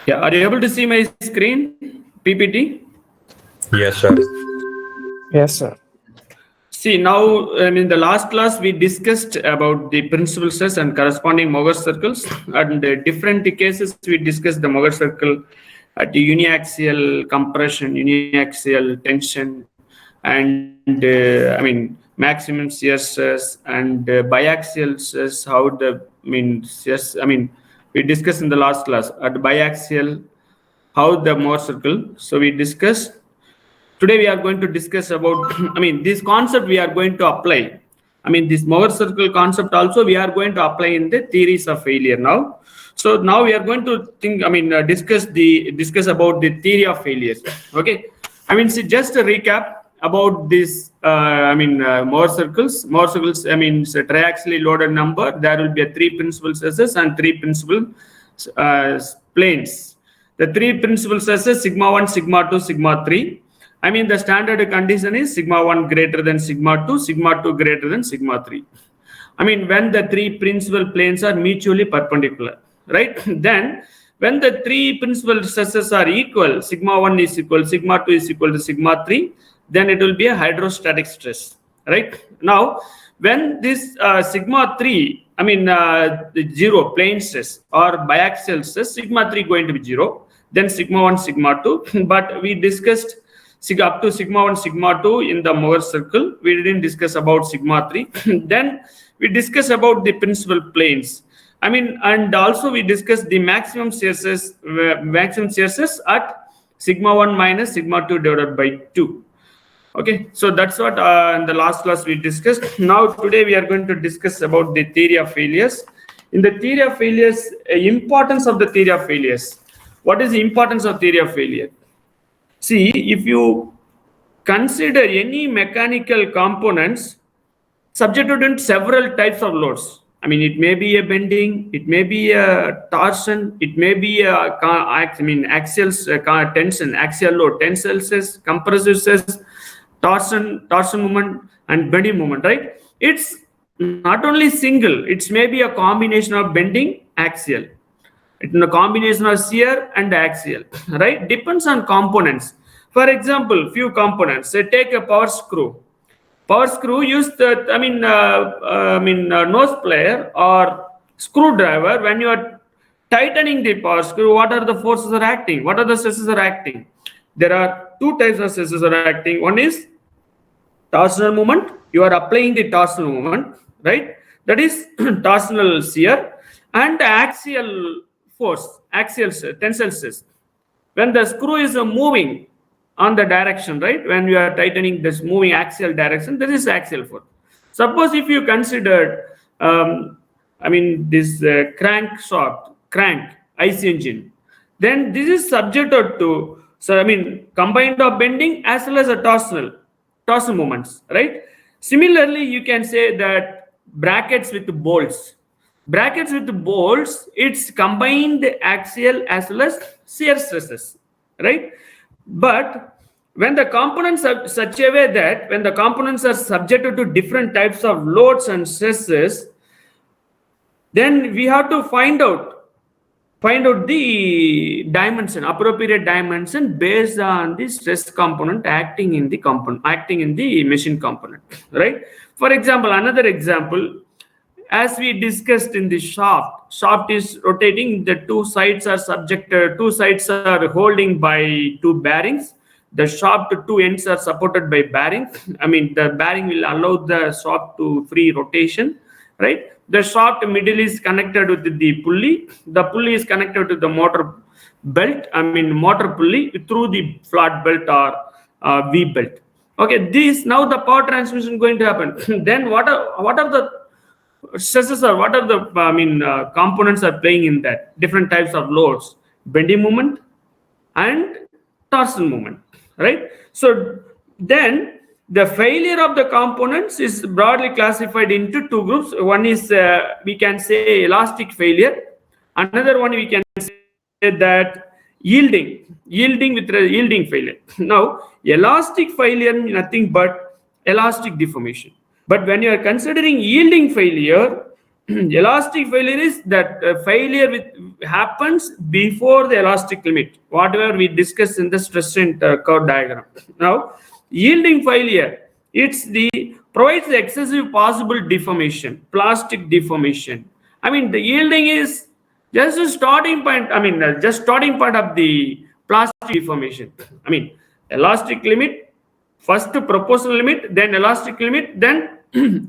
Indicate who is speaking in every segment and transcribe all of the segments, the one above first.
Speaker 1: Yeah, are you able to see my screen, PPT?
Speaker 2: Yes, sir.
Speaker 3: Yes, sir.
Speaker 1: See, now, the last class we discussed about the principal stress and corresponding Mohr circles, and different cases we discussed the Mohr circle at the uniaxial compression, uniaxial tension, and maximum shear stress and biaxial stress. How the stress? We discussed in the last class at biaxial how the Mohr circle. So we discussed. Today we are going to discuss about this concept we are going to apply. This Mohr circle concept also we are going to apply in the theories of failure now. So now we are going to think, discuss about the theory of failures. Okay, see, just a recap about this. Mohr circles. Mohr circles, it's a triaxially loaded number. There will be a three principal stresses and three principal planes. The three principal stresses: sigma 1, sigma 2, sigma 3. The standard condition is sigma 1 greater than sigma 2, sigma 2 greater than sigma 3. When the three principal planes are mutually perpendicular, right? Then, when the three principal stresses are equal, sigma 1 is equal, sigma 2 is equal to sigma 3, then it will be a hydrostatic stress, right? Now, when this sigma 3, the zero plane stress or biaxial stress, sigma 3 going to be 0, then sigma 1, sigma 2, but we discussed up to sigma 1, sigma 2 in the Mohr circle. We didn't discuss about sigma 3. Then we discuss about the principal planes. And also we discussed the maximum shear stress at sigma 1 minus sigma 2 divided by 2. Okay, so that's what in the last class we discussed. Now today we are going to discuss about the theory of failures. In the theory of failures, importance of the theory of failures. What is the importance of theory of failure? See, if you consider any mechanical components subjected to several types of loads, it may be a bending, it may be a torsion, it may be a axial tension, axial load, tensile stress, compressive stress, torsion moment, and bending moment, right? It's not only single, it's maybe a combination of bending, axial. It's a combination of shear and axial, right? Depends on components. For example, few components. Say take a power screw. Power screw use the nose plier or screwdriver. When you are tightening the power screw, what are the forces are acting? What are the stresses are acting? There are two types of stresses are acting. One is torsional moment. You are applying the torsional moment, right? That is torsional shear, and axial force, axial tensile stress. When the screw is moving on the direction, right? When you are tightening this moving axial direction, this is axial force. Suppose if you considered, this crank IC engine, then this is subjected to, combined of bending as well as a torsional moments, right? Similarly, you can say that brackets with bolts. Brackets with bolts, it's combined axial as well as shear stresses, right? But when the components are such a way that when the components are subjected to different types of loads and stresses, then we have to find out the dimension, appropriate dimension based on the stress component acting in the machine component, right? For example, another example, as we discussed in the shaft is rotating, the two sides are holding by two bearings. The shaft two ends are supported by bearings. The bearing will allow the shaft to free rotation, right? The shaft middle is connected with the pulley. The pulley is connected to the motor belt, motor pulley through the flat belt or V belt. Okay, this now the power transmission going to happen. Then what are the stresses are what are the components are playing in that different types of loads, bending moment and torsion moment, right? So then the failure of the components is broadly classified into two groups. One is we can say elastic failure, another one we can say that yielding failure. Now elastic failure is nothing but elastic deformation. But when you are considering yielding failure, Elastic failure is that failure happens before the elastic limit, whatever we discussed in the stress strain curve diagram. Now, yielding failure, it's the provides the excessive possible deformation, plastic deformation. I mean, the yielding is just a starting point. I mean, just starting point of the plastic deformation. I mean, elastic limit, first proportional limit, then elastic limit, then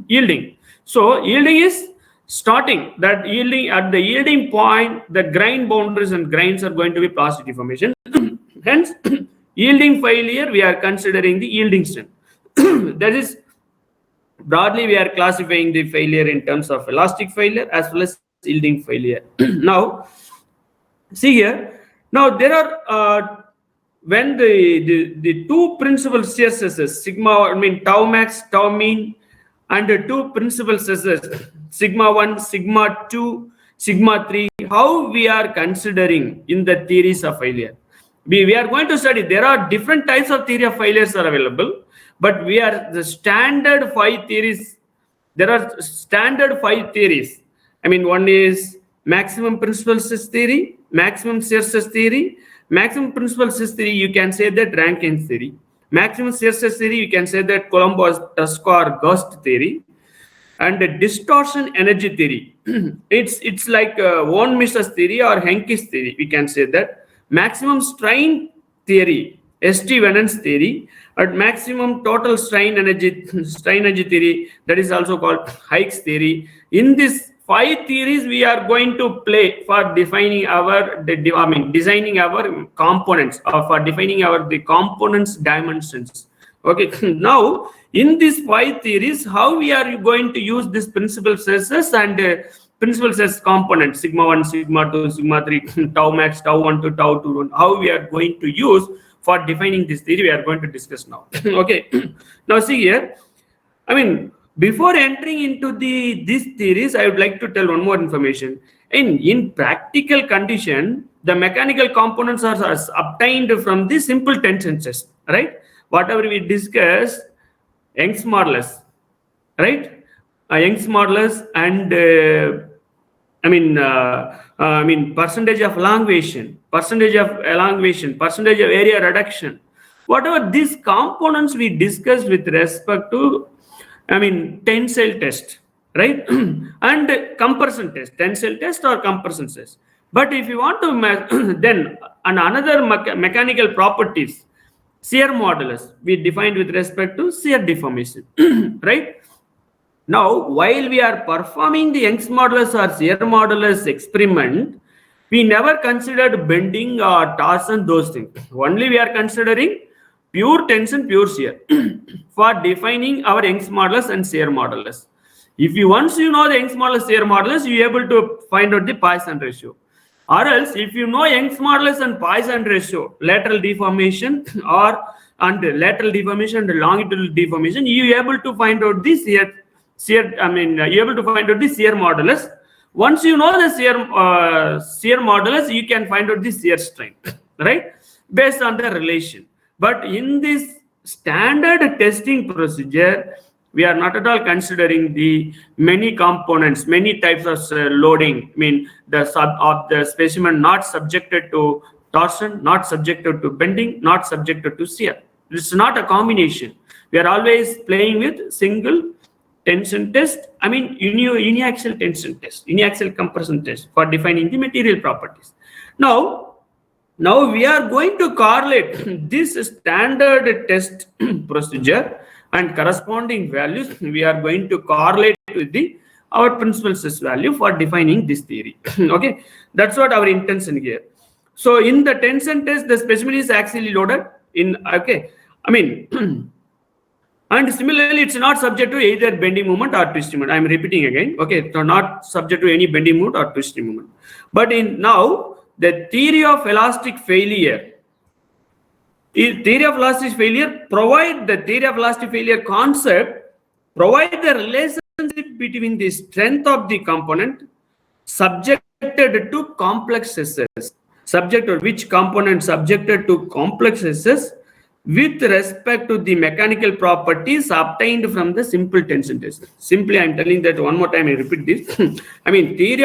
Speaker 1: yielding. So yielding is starting that yielding at the yielding point, the grain boundaries and grains are going to be plastic deformation. Hence, yielding failure, we are considering the yielding strength. That is, broadly, we are classifying the failure in terms of elastic failure as well as yielding failure. Now, see here. Now there are when the two principal shear stresses sigma, I mean tau max, tau mean, and the two principal stresses sigma 1, sigma 2, sigma 3, how we are considering in the theories of failure. We are going to study, there are different types of theory of failures are available, but we are the standard 5 theories. There are standard 5 theories. I mean, one is maximum principal stress theory, maximum shear stress theory, maximum principal stress theory, you can say that Rankine's theory. Maximum shear stress theory, you can say that Colombo-Tosca or Ghost theory. And the distortion energy theory, it's like von Mises theory or Henke's theory, we can say that. Maximum strain theory, St. Venant's theory, at maximum total strain energy theory, that is also called Hike's theory. In this 5 theories, we are going to play for defining our, designing our components, or for defining the components dimensions. Okay, now in these 5 theories, how we are going to use this principal stresses and principal stress components, sigma 1, sigma 2, sigma 3, tau max, tau 1 to tau 2, how we are going to use for defining this theory, we are going to discuss now. Okay, now see here, I mean, before entering into these theories, I would like to tell one more information. In practical condition, the mechanical components are obtained from the simple tension test, right? Whatever we discussed, Young's modulus, right? Young's modulus and percentage of elongation, percentage of area reduction. Whatever these components we discussed with respect to, tensile test, right? And compression test, tensile test or compression test. But if you want to then another mechanical properties, shear modulus, we defined with respect to shear deformation, right? Now, while we are performing the Young's modulus or shear modulus experiment, we never considered bending or torsion, those things. Only we are considering pure tension, pure shear for defining our Young's modulus and shear modulus. If you once you know the Young's modulus, shear modulus, you are able to find out the Poisson ratio. Or else, if you know Young's modulus and Poisson ratio, lateral deformation and longitudinal deformation, you are able to find out the shear modulus. Once you know the shear modulus, you can find out the shear strength, right? Based on the relation. But in this standard testing procedure, we are not at all considering the many components, many types of loading. The specimen not subjected to torsion, not subjected to bending, not subjected to shear. It's not a combination. We are always playing with single tension test, uniaxial tension test, uniaxial compression test for defining the material properties. Now we are going to correlate this standard test procedure and corresponding values. We are going to correlate with our principal stress value for defining this theory. Okay, that's what our intention here. So in the tension test, the specimen is axially loaded and similarly, it's not subject to either bending moment or twisting moment. I'm repeating again. Okay, so not subject to any bending moment or twisting moment. But now the theory of elastic failure. The theory of elastic failure concept provide the relationship between the strength of the component subjected to complex stresses. Which component subjected to complex stresses with respect to the mechanical properties obtained from the simple tension test. Simply, I'm telling that one more time. I repeat this. I mean, theory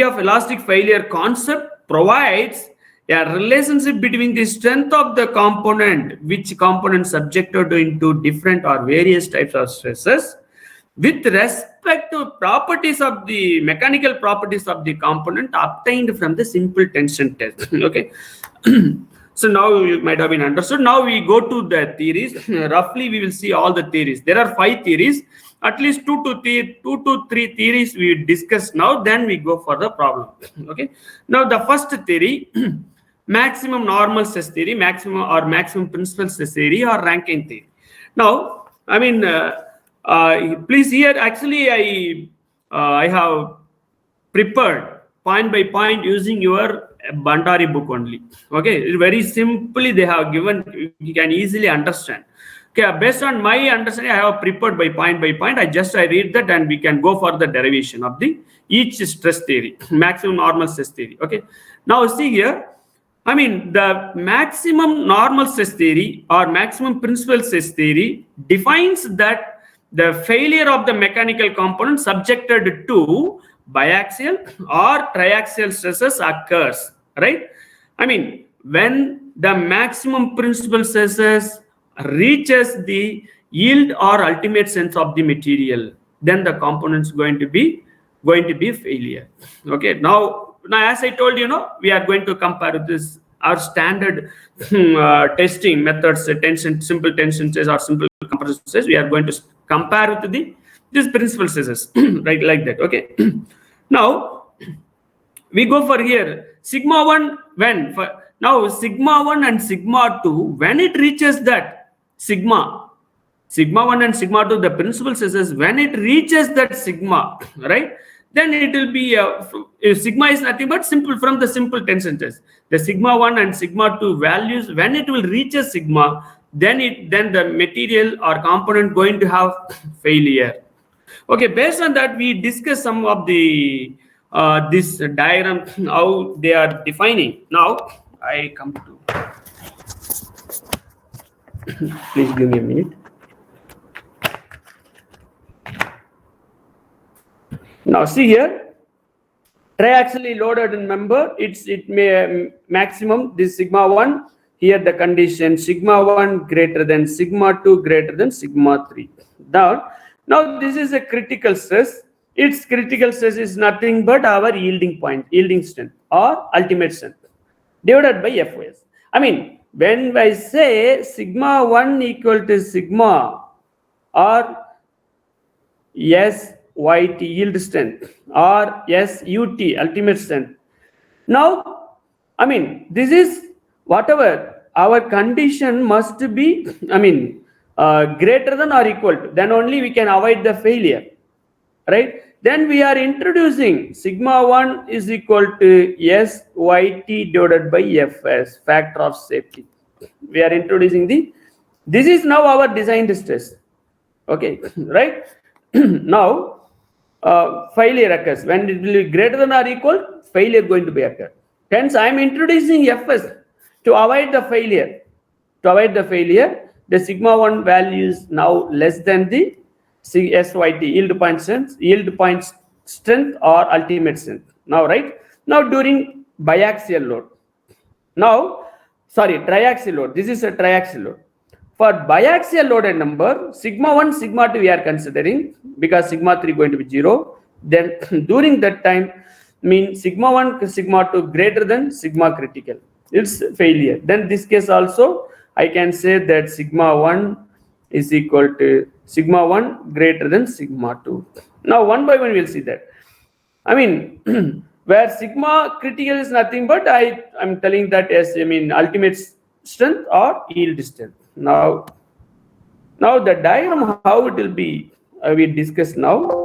Speaker 1: of elastic failure concept provides a relationship between the strength of the component, which component subjected into different or various types of stresses, with respect to properties of the mechanical properties of the component obtained from the simple tension test. Okay. So now you might have been understood. Now we go to the theories. Roughly, we will see all the theories. There are 5 theories. At least two to three theories we discuss now. Then we go for the problem. Okay. Now the first theory, maximum normal stress theory, maximum principal stress theory, or Rankine theory. Now, I mean, please here. Actually, I have prepared point by point using your Bandari book only. Okay, very simply they have given, you can easily understand. Okay, based on my understanding, I have prepared by point by point. I read that and we can go for the derivation of the each stress theory, maximum normal stress theory. Okay, now see here. I mean, the maximum normal stress theory or maximum principal stress theory defines that the failure of the mechanical component subjected to biaxial or triaxial stresses occurs, right? I mean, when the maximum principal stresses reaches the yield or ultimate sense of the material, then the component is going to be failure. Okay, now as I told you, we are going to compare this our standard testing methods, simple tension test or simple compression test. We are going to compare with these principal stresses, right, like that. Okay. Now we go for here sigma 1 now sigma 1 and sigma 2 when it reaches that sigma 1 and sigma 2, the principal stresses, when it reaches that sigma, right, then it will be sigma is nothing but simple from the simple tension test. The sigma 1 and sigma 2 values, when it will reach a sigma, then the material or component going to have failure. Okay, based on that, we discuss some of the this diagram, how they are defining. Now I come to please give me a minute. Now see here, triaxially loaded member, it may maximum this sigma 1. Here the condition sigma 1 greater than sigma 2 greater than sigma 3. Now this is a critical stress. Its critical stress is nothing but our yielding strength or ultimate strength divided by FOS. I mean, when I say sigma 1 equal to sigma or SYT yield strength or SUT ultimate strength. Now, I mean, this is whatever our condition must be, I mean, greater than or equal to, then only we can avoid the failure, right? Then we are introducing sigma 1 is equal to SYT divided by FS, factor of safety. We are introducing this is now our designed stress. Okay, right? Now, failure occurs when it will be greater than or equal, failure going to be occur. Hence, I am introducing Fs to avoid the failure. To avoid the failure, the sigma 1 value is now less than the SYT yield point strength or ultimate strength. Now, right? Now, during biaxial load. Now, sorry, triaxial load. This is a triaxial load. For biaxial loaded number, sigma 1, sigma 2 we are considering because sigma 3 going to be 0. Then during that time, mean sigma 1, sigma 2 greater than sigma critical. It's failure. Then this case also, I can say that sigma 1 is equal to sigma 1 greater than sigma 2. Now one by one we'll see that. I mean, where sigma critical is nothing but I'm telling that as ultimate strength or yield strength. Now the diagram how it will be we discuss now.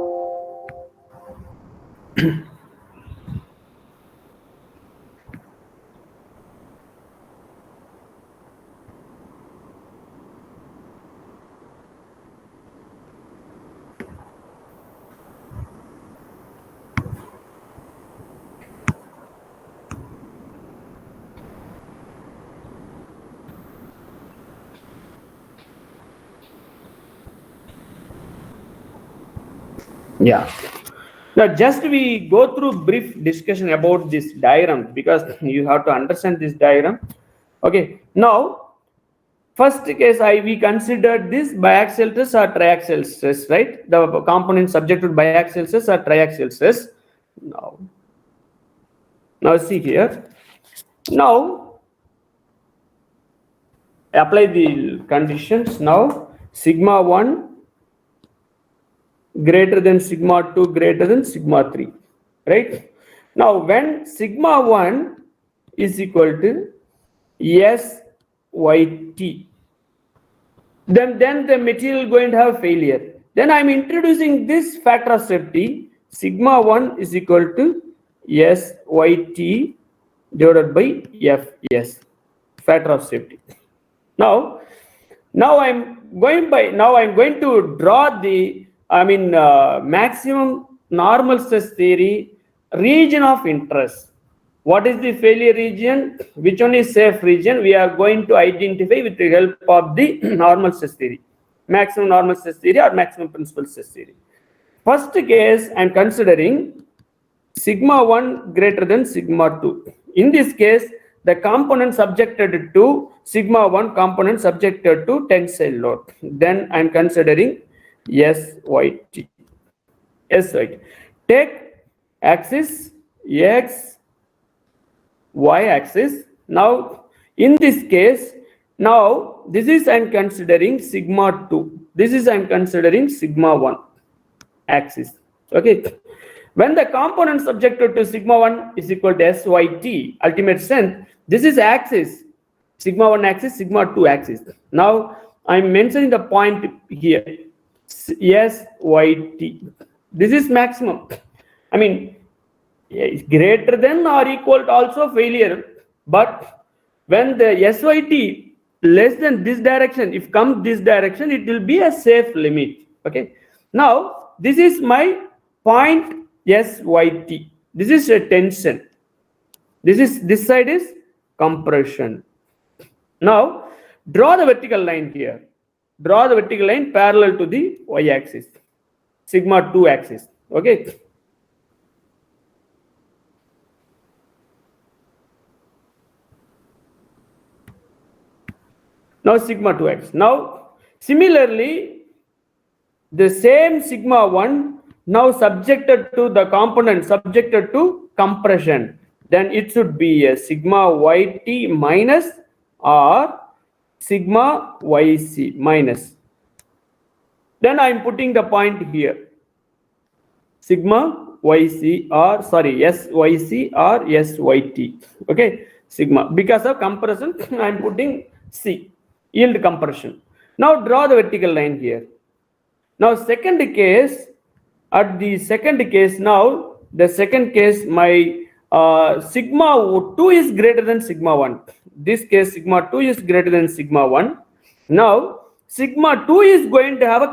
Speaker 1: Yeah. Now, just we go through brief discussion about this diagram because you have to understand this diagram. Okay. Now, first case we considered this biaxial stress or triaxial stress, right? The component subject to biaxial stress or triaxial stress. Now see here. Now apply the conditions. Now sigma 1 greater than sigma 2 greater than sigma 3, right? Now when sigma 1 is equal to SYT, then the material going to have failure. Then I'm introducing this factor of safety. Sigma 1 is equal to SYT divided by FS, factor of safety. Now I'm going to draw the maximum normal stress theory region of interest. What is the failure region? Which one is safe region? We are going to identify with the help of the normal stress theory, maximum normal stress theory or maximum principal stress theory. First case, I am considering sigma 1 greater than sigma 2. In this case, the component subjected to sigma 1 component subjected to tensile load. Then I am considering SYT. SYT. Take axis X, Y axis. Now in this case, now this is I am considering sigma 2. This is I am considering sigma 1 axis. Okay. When the component subjected to sigma 1 is equal to SYT, ultimate strength, this is axis, sigma 1 axis, sigma 2 axis. Now I am mentioning the point here, SYT. This is maximum. I mean, greater than or equal to also failure, but when the SYT less than this direction, if comes this direction, it will be a safe limit. Okay. Now this is my point SYT. This is a tension. This side is compression. Now draw the vertical line here. Draw the vertical line parallel to the Y axis, sigma 2 axis. Okay. Now sigma 2 axis. Now similarly, the same sigma 1 now subjected to the component subjected to compression, then it should be a sigma YT minus or sigma YC minus. Then I am putting the point here, sigma YC or SYC or SYT. Okay, sigma, because of compression I am putting C, yield compression. Now draw the vertical line here. Now second case, at the second case, now the second case, my sigma 2 is greater than sigma 1. This case sigma 2 is greater than sigma 1. Now sigma 2 is going to have a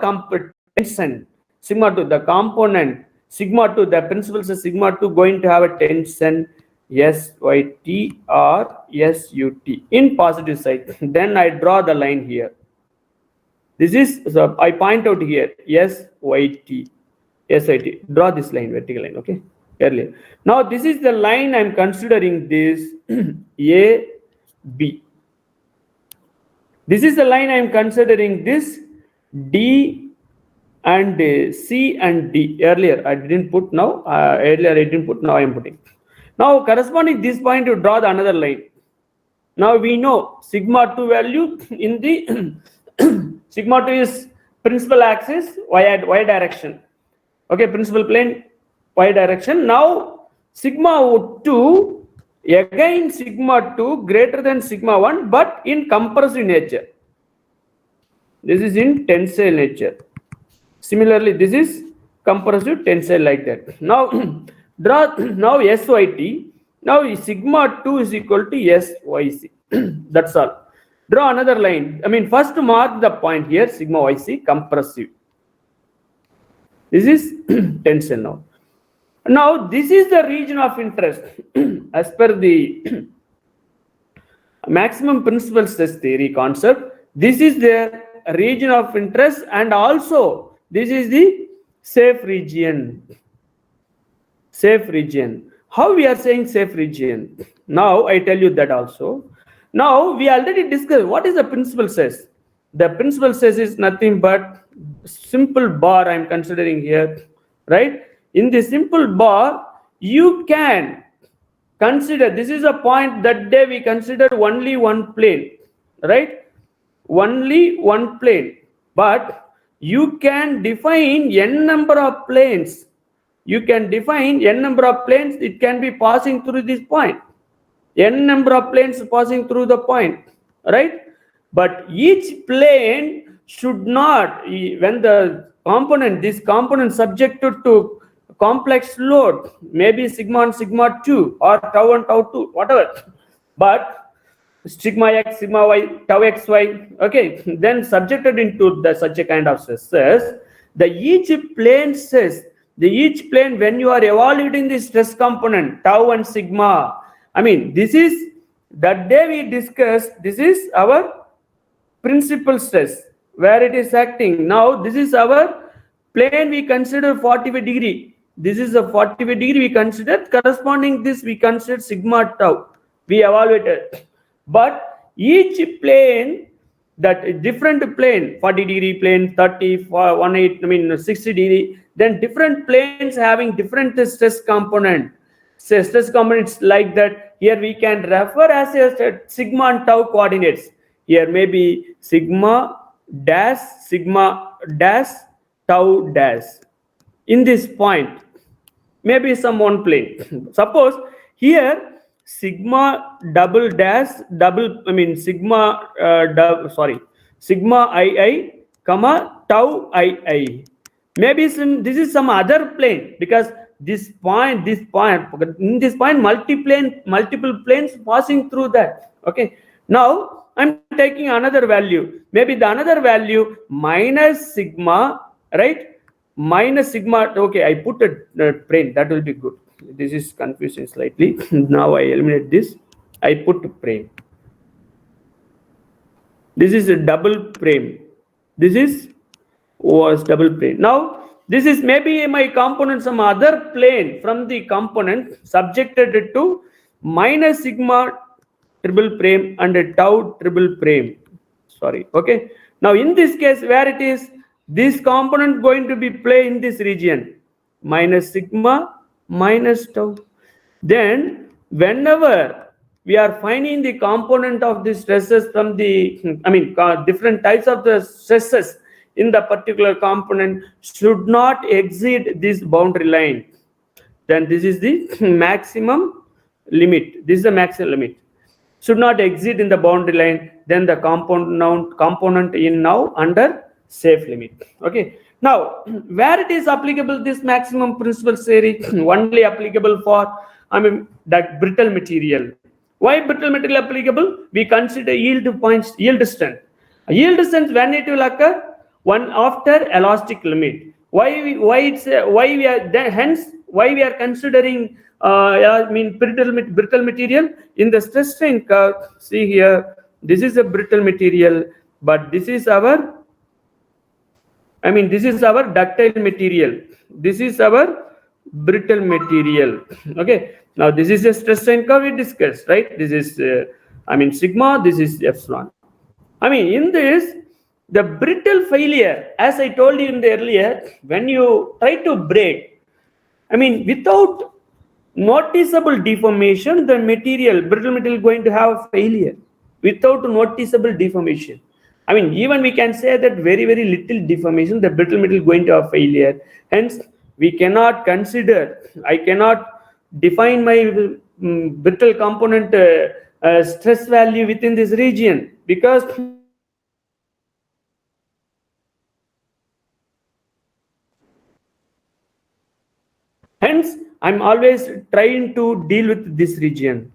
Speaker 1: tension. Sigma 2, the component sigma 2, the principles of sigma 2 going to have a tension SYT or SUT in positive side. Then I draw the line here. This is, so I point out here SYT. SIT. Draw this line, vertical line, okay? Earlier. Now this is the line I'm considering this A, B. This is the line I'm considering this D and C and D. Earlier I didn't put, now earlier I didn't put, now I am putting. Now corresponding this point you draw the another line. Now we know sigma 2 value in the sigma 2 is principal axis y direction. Okay, principal plane y direction. Now sigma 2, again sigma 2 greater than sigma 1, but in compressive nature. This is in tensile nature. Similarly, this is compressive tensile like that. Now draw now SYT. Now sigma 2 is equal to SYC. That's all. Draw another line. I mean, first mark the point here, sigma YC compressive. This is tension now. Now this is the region of interest as per the maximum principal stress theory concept. This is the region of interest, and also this is the safe region. Safe region. How we are saying safe region? Now I tell you that also. Now we already discussed what is the principal stress. The principal stress is nothing but simple bar I am considering here, right? In the simple bar, you can consider, this is a point that day we considered only one plane, right? Only one plane, but you can define n number of planes. You can define n number of planes, it can be passing through this point, n number of planes passing through the point, right? But each plane should not, when the component, this component subjected to complex load, maybe sigma 1, sigma 2, or tau 1, tau 2, whatever, but sigma x, sigma y, tau xy, okay, then subjected into the such a kind of stresses, the each plane says, the each plane, when you are evaluating the stress component, tau and sigma, I mean, this is, that day we discussed, this is our principal stress, where it is acting. Now, this is our plane, we consider 45 degree. This is a 45 degree we consider, corresponding this we consider sigma tau, we evaluated. But each plane, that different plane, 40 degree plane, 30, 18, I mean 60 degree, then different planes having different stress component. Say stress components like that, here we can refer as a sigma and tau coordinates. Here maybe sigma dash, tau dash. In this point, maybe some one plane. Suppose here sigma double dash double, I mean sigma sigma ii comma tau ii. Maybe this is some other plane, because this point in this point multiple planes passing through that. Okay, now I'm taking another value, maybe the another value minus sigma, right? Minus sigma. Okay, I put a plane, that will be good. This is confusing slightly. Now I eliminate this, I put frame. This is a double frame, this was double plane. Now this is maybe my component, some other plane from the component subjected to minus sigma triple frame and a tau triple frame. Sorry. Okay. Now in this case, where it is, this component going to be play in this region, minus sigma minus tau. Then whenever we are finding the component of the stresses from the, I mean different types of the stresses in the particular component should not exceed this boundary line, then this is the maximum limit. This is the maximum limit, should not exceed in the boundary line, then the component in now under safe limit. Okay, now where it is applicable, this maximum principal theory only applicable for, I mean, that brittle material. Why brittle material applicable? We consider yield points, yield strength. Yield strength, when it will occur, one after elastic limit. Why we are then, hence why we are considering I mean brittle material in the stress strain curve. See here, this is a brittle material, but this is our, I mean this is our ductile material, this is our brittle material. Okay, now this is a stress strain curve we discussed, right? This is I mean sigma, this is epsilon. I mean in this, the brittle failure, as I told you in the earlier, when you try to break, I mean without noticeable deformation, the material, brittle material, going to have failure without noticeable deformation. I mean, even we can say that very little deformation, the brittle material going to have failure. Hence, we cannot consider, I cannot define my brittle component stress value within this region, because hence I'm always trying to deal with this region.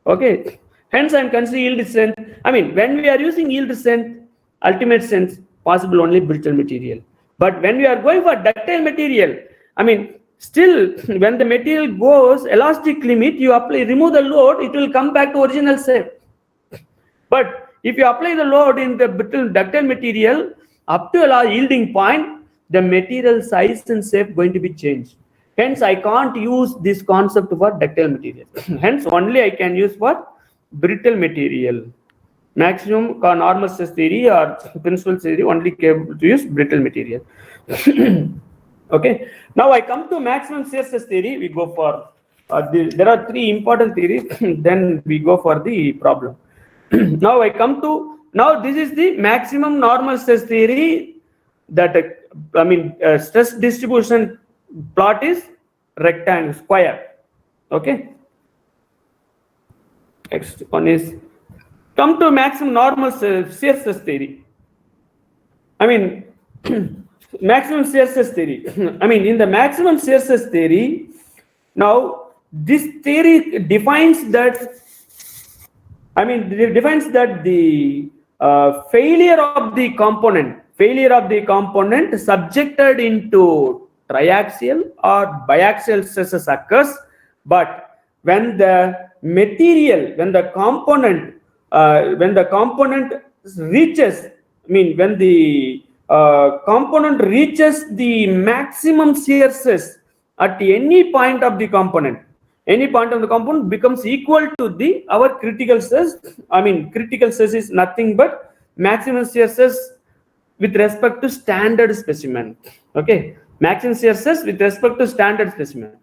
Speaker 1: Okay, hence I'm considering yield strength. I mean, when we are using yield strength, ultimate strength possible only brittle material. But when we are going for ductile material, I mean, still when the material goes elastic limit, you apply, remove the load, it will come back to original shape. But if you apply the load in the brittle ductile material up to a yielding point, the material size and shape going to be changed. Hence, I can't use this concept for ductile material. Hence, only I can use for brittle material. Maximum normal stress theory or principal theory only capable to use brittle material. Okay. Now I come to maximum shear stress theory. We go for there are three important theories. Then we go for the problem. Now I come to this is the maximum normal stress theory. That stress distribution plot is rectangle square. Okay. Next one is come to maximum normal shear stress theory. Maximum shear stress theory. In the maximum shear stress theory, now this theory defines that. It defines that the failure of the component subjected into triaxial or biaxial stresses occurs, but when the component reaches, when the component reaches the maximum shear stress at any point of the component, becomes equal to our critical stress. Critical stress is nothing but maximum shear stress with respect to standard specimen. Okay, maximum shear stress with respect to standard specimen.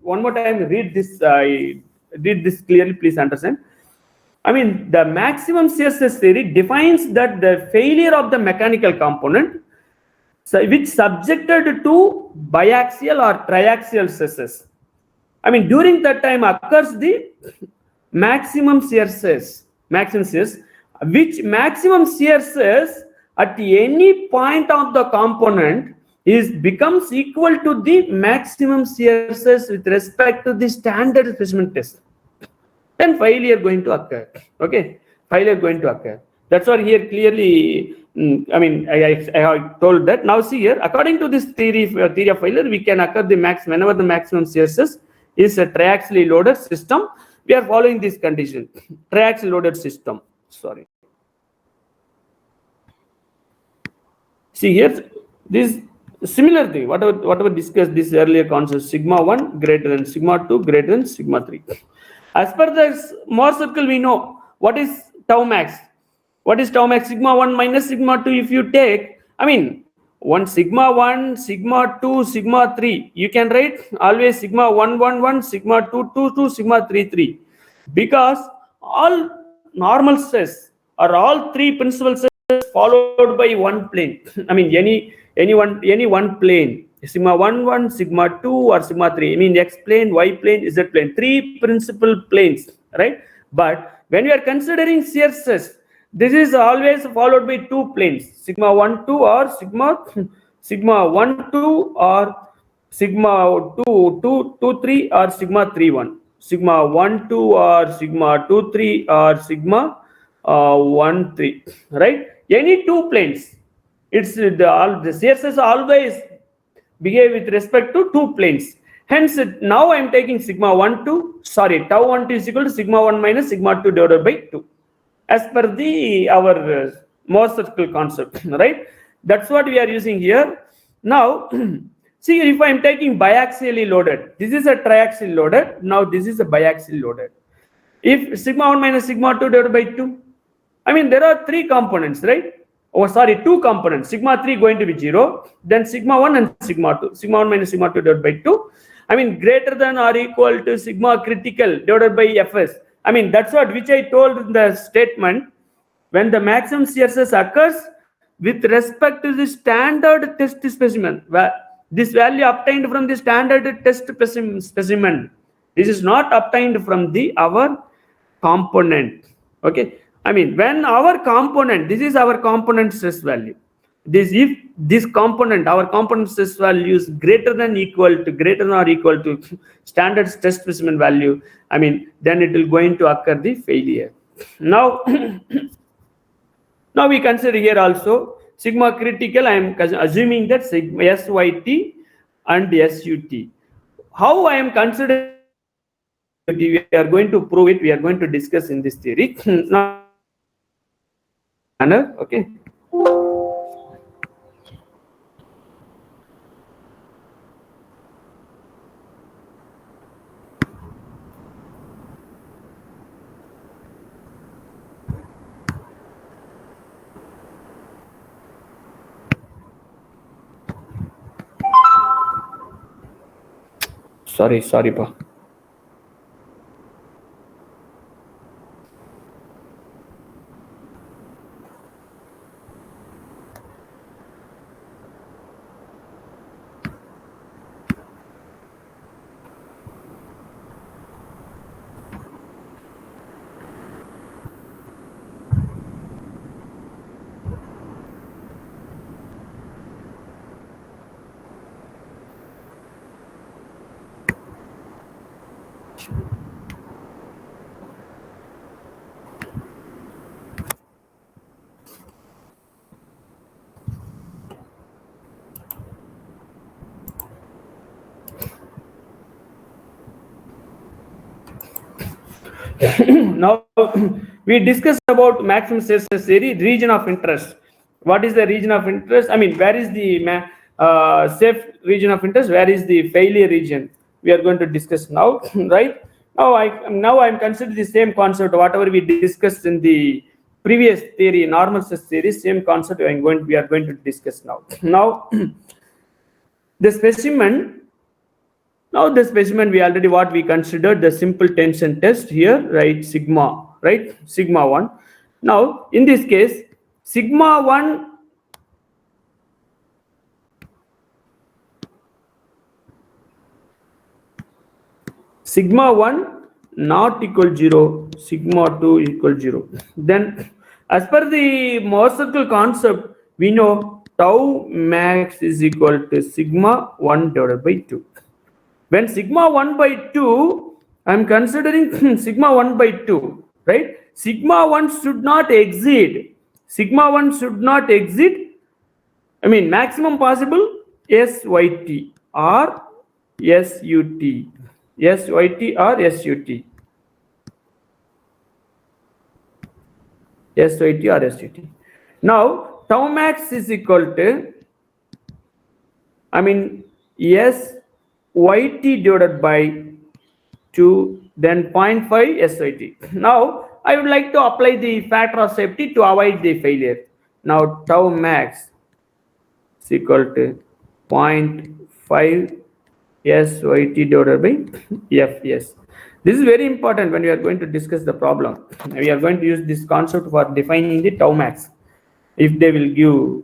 Speaker 1: One more time, read this. I read this clearly. Please understand. The maximum shear stress theory defines that the failure of the mechanical component, which subjected to biaxial or triaxial stresses. During that time occurs the maximum shear stress, which maximum shear stress at any point of the component becomes equal to the maximum shear stress with respect to the standard specimen test. Then failure going to occur. Okay, failure going to occur. That's what here clearly. I have told that. Now see here, according to this theory of failure, we can occur whenever the maximum shear stress is a triaxially loaded system. We are following this condition. Triaxially loaded system. Sorry. See here, this similar thing. Whatever discussed this earlier concept, sigma 1 greater than sigma 2 greater than sigma 3. As per the Mohr circle, we know what is tau max. What is tau max? Sigma 1 minus sigma 2. If you take, one sigma 1, sigma 2, sigma 3, you can write always sigma 1, 1, 1, sigma 2, 2, 2, sigma 3, 3. Because all normal stress or all three principal stress followed by one plane. Any one plane. Sigma 1, 1, sigma 2 or sigma 3. X plane, Y plane, Z plane. Three principal planes, right? But when we are considering shear stress, this is always followed by two planes, sigma 1 2 or sigma 1 2 or sigma 2 2 2 3 or sigma 3 1, sigma 1 2 or sigma 2 3 or sigma 1 3, right? Any two planes, it's the shear stress always behave with respect to two planes. Hence, now I am taking sigma 1 2, tau 1 2 is equal to sigma 1 minus sigma 2 divided by 2. As per our Mohr circle concept, right? That's what we are using here. Now, see, if I am taking biaxially loaded, this is a triaxially loaded. Now, this is a biaxially loaded. If sigma 1 minus sigma 2 divided by 2, there are three components, right? Two components. Sigma 3 going to be 0, then sigma 1 and sigma 2. Sigma 1 minus sigma 2 divided by 2. Greater than or equal to sigma critical divided by Fs. That's what which I told in the statement. When the maximum shear stress occurs with respect to the standard test specimen, this value obtained from the standard test specimen. This is not obtained from our component. Okay. When our component, this is our component stress value. If this component, our component stress value is greater than or equal to standard stress specimen value, then it will going to occur the failure. Now, now we consider here also sigma critical. I am assuming that sigma SYT and SUT. How I am considering, we are going to prove it. We are going to discuss in this theory. Now, okay. sorry pa. Now we discussed about maximum success theory, region of interest. What is the region of interest? I mean, where is the safe region of interest? Where is the failure region? We are going to discuss now, right? Now I'm considering the same concept, whatever we discussed in the previous theory, normal stress theory, same concept we are going to discuss now. Now the specimen. Now the specimen we already what we considered the simple tension test here, right? Sigma, right? Sigma 1. Now in this case, sigma 1 not equal 0, sigma 2 equal 0. Then as per the Mohr circle concept, we know tau max is equal to sigma 1 divided by 2. When sigma 1 by 2, I'm considering sigma 1 by 2, right? Sigma 1 should not exceed, I mean, maximum possible SYT or SUT. SYT or SUT. SYT or SUT. Now, tau max is equal to, I mean, SYT divided by 2, then 0.5 SYT. Now, I would like to apply the factor of safety to avoid the failure. Now, tau max is equal to 0.5 SYT divided by FS. This is very important when we are going to discuss the problem. We are going to use this concept for defining the tau max. If they will give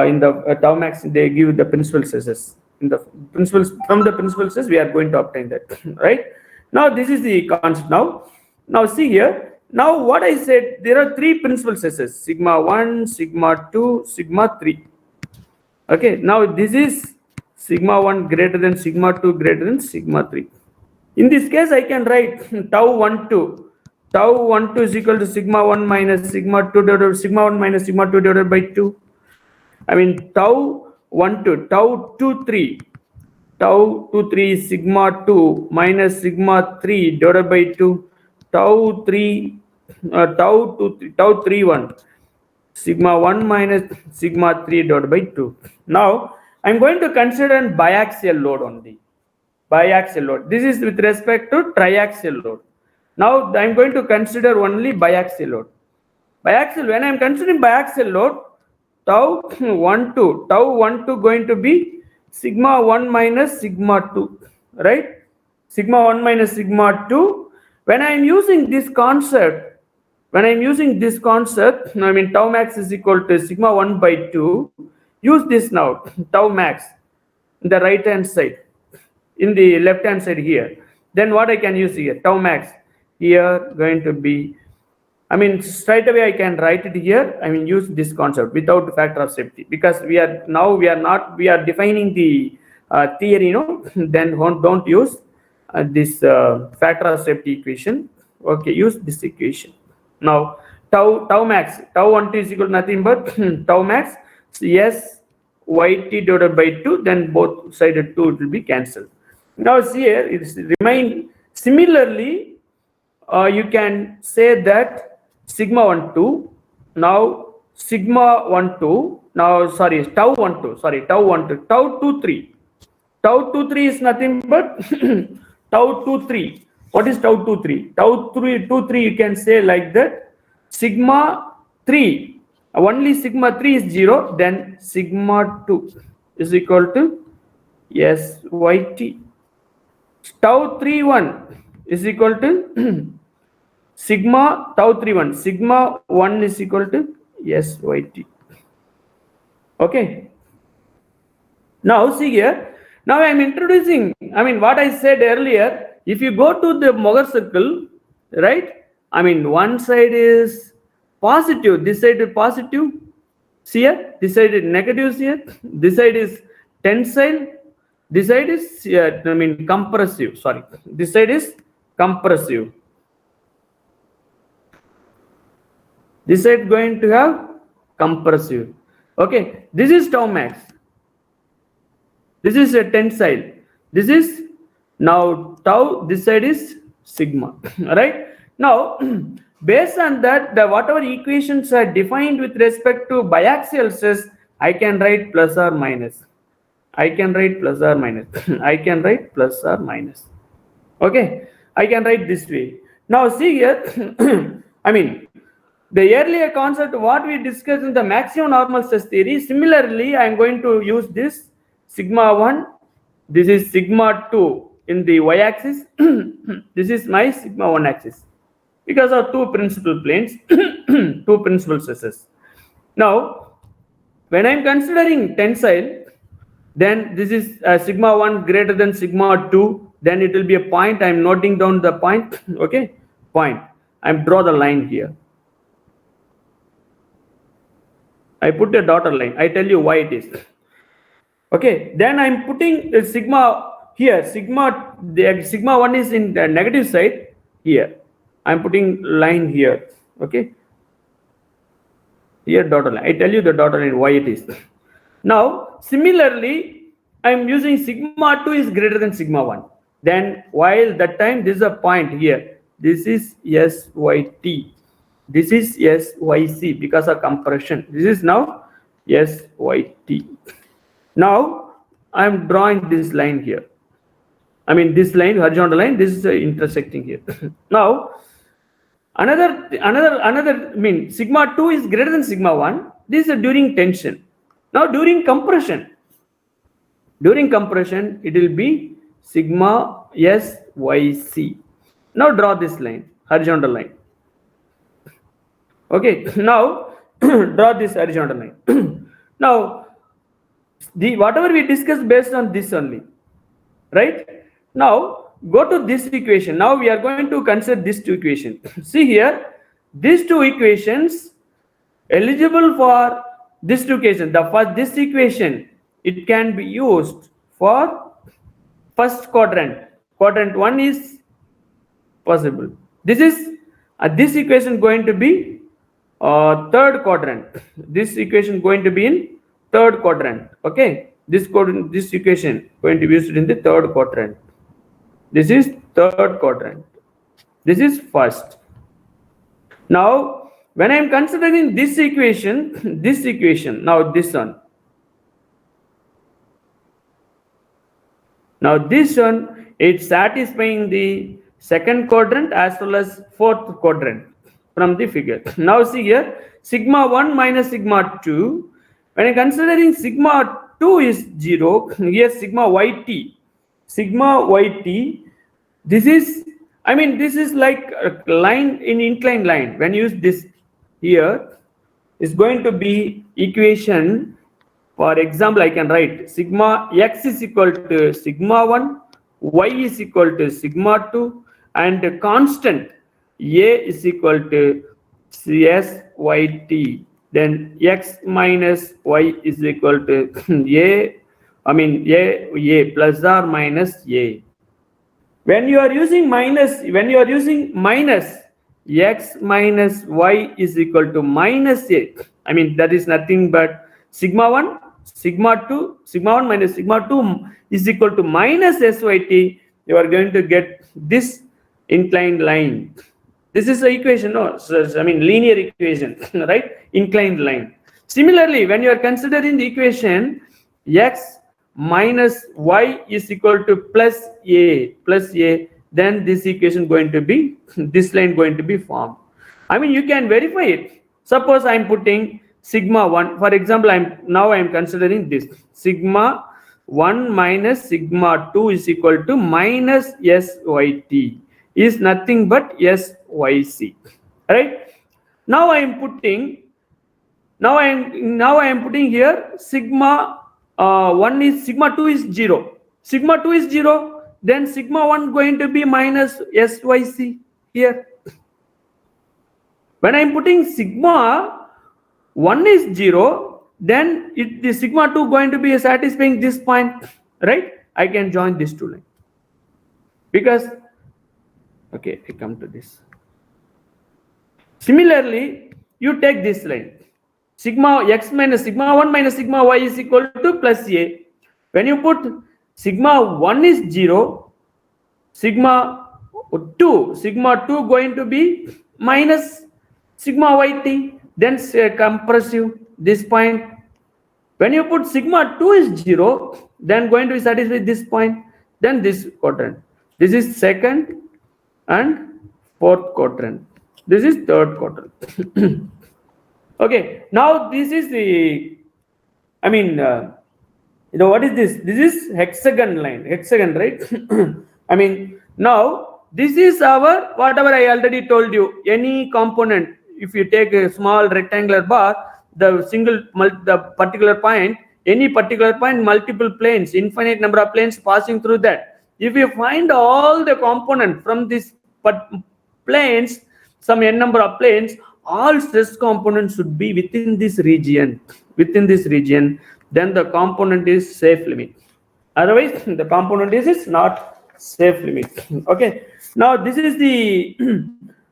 Speaker 1: in the tau max, they give the principal stresses. In the principles, from the principal stresses, we are going to obtain that, right? Now this is the concept. Now see here. Now what I said, there are three principal stresses: sigma 1, sigma 2, sigma 3. Okay. Now this is sigma 1 greater than sigma 2 greater than sigma 3. In this case, I can write tau 1 2. Tau 1 2 is equal to sigma 1 minus sigma 2 divided by sigma 1 minus sigma 2 divided by 2. I mean tau 1 2, tau 2 3. Tau 2 3 is sigma 2 minus sigma 3 divided by 2. Tau 3 tau 3 1, sigma 1 minus sigma 3 divided by 2. Now I'm going to consider an biaxial load only. Biaxial load. This is with respect to triaxial load. Now I'm going to consider only biaxial load. Biaxial, when I'm considering biaxial load, tau 1 2 going to be sigma 1 minus sigma 2, right? Sigma 1 minus sigma 2. When I'm using this concept, I mean tau max is equal to sigma 1 by 2. Use this now, tau max, in the right hand side, in the left hand side here. Then what I can use here, tau max here going to be, I mean straight away I can write it here. I mean use this concept without factor of safety, because we are defining the theory, then don't use this factor of safety equation. Okay, use this equation. Now tau max, tau 1 2 is equal to nothing but tau max SYT divided by 2, then both sided 2 will be cancelled. Now see here, it remain similarly. You can say that sigma 1 2, now sigma 1 2, now sorry, tau 1 2, tau 2 3. Tau 2 3 is nothing but tau 2 3. What is tau 2 3? Tau 2 3 you can say like that, sigma 3, only sigma 3 is 0, then sigma 2 is equal to SYT. tau 31 is equal to sigma tau 31. Sigma 1 is equal to SYT. Okay. Now see here. Now I am introducing, what I said earlier, if you go to the Mohr circle, right? One side is positive, this side is positive. See here, this side is negative here, this side is tensile, this side is, compressive, sorry. This side is compressive. This side going to have compressive. Okay, this is tau max. This is a tensile. This is now tau. This side is sigma. Right now, based on that, the whatever equations are defined with respect to biaxial stress, I can write plus or minus. I can write plus or minus. I can write plus or minus. Okay, I can write this way. Now see here. The earlier concept what we discussed in the maximum normal stress theory. Similarly, I am going to use this sigma 1. This is sigma 2 in the y-axis. This is my sigma 1 axis because of two principal planes, two principal stresses. Now, when I am considering tensile, then this is sigma 1 greater than sigma 2. Then it will be a point. I am noting down the point. Okay, point. I am draw the line here. I put a dotted line. I tell you why it is. Okay, then I'm putting a sigma here. Sigma 1 is in the negative side here. I'm putting line here. Okay, here dotted line. I tell you the dotted line why it is. Now, similarly, I'm using sigma 2 is greater than sigma 1. Then while that time this is a point here. This is SYT. This is SYC because of compression. This is now SYT. Now I am drawing this line here. This line, horizontal line. This is intersecting here. Now another sigma 2 is greater than sigma 1. This is during tension. Now during compression it will be sigma SYC. Now draw this line, horizontal line. Okay, now draw this horizontal line. Now, whatever we discussed based on this only, right? Now, go to this equation. Now we are going to consider these two equations. See here, these two equations eligible for this two equations. This equation, it can be used for first quadrant. Quadrant 1 is possible. This is this equation going to be third quadrant. This equation going to be in third quadrant. Okay, this equation going to be used in the third quadrant. This is third quadrant. This is first. Now, when I am considering this equation, now this one. Now this one, it's satisfying the second quadrant as well as fourth quadrant from the figure. Now see here, sigma 1 minus sigma 2. When I considering sigma 2 is 0, here sigma YT. Sigma YT, this is, this is like a line in inclined line. When you use this here, is going to be equation. For example, I can write sigma x is equal to sigma 1, y is equal to sigma 2, and the constant a is equal to SYT. Then x minus y is equal to a plus or minus a. When you are using minus, x minus y is equal to minus a. That is nothing but sigma 1, sigma 2, sigma 1 minus sigma 2 is equal to minus SYT. You are going to get this inclined line. This is the equation, no? Linear equation, right? Inclined line. Similarly, when you are considering the equation x minus y is equal to plus a, then this equation going to be, this line going to be formed. You can verify it. Suppose I am putting sigma 1. For example, I am considering this sigma 1 minus sigma 2 is equal to minus SYT is nothing but SYC, right? Now I am putting here sigma 1 is sigma 2 is 0. Sigma 2 is 0, then sigma 1 going to be minus SYC here. When I am putting sigma 1 is 0, then the sigma 2 going to be satisfying this point, right? I can join these two lines. Because, okay, I come to this. Similarly, you take this line. Sigma x minus sigma 1 minus sigma y is equal to plus a. When you put sigma 1 is 0, sigma 2 going to be minus sigma yt, then compress you this point. When you put sigma 2 is 0, then going to be satisfied this point, then this quadrant. This is second and fourth quadrant. This is third quadrant. Okay, now this is the, what is this? This is hexagon line, right? Now this is our, whatever I already told you, any component, if you take a small rectangular bar, the particular point, any particular point, multiple planes, infinite number of planes passing through that. If you find all the component from these planes, some n number of planes, all stress components should be within this region. Then the component is safe limit. Otherwise, the component is not safe limit. Okay. Now this is the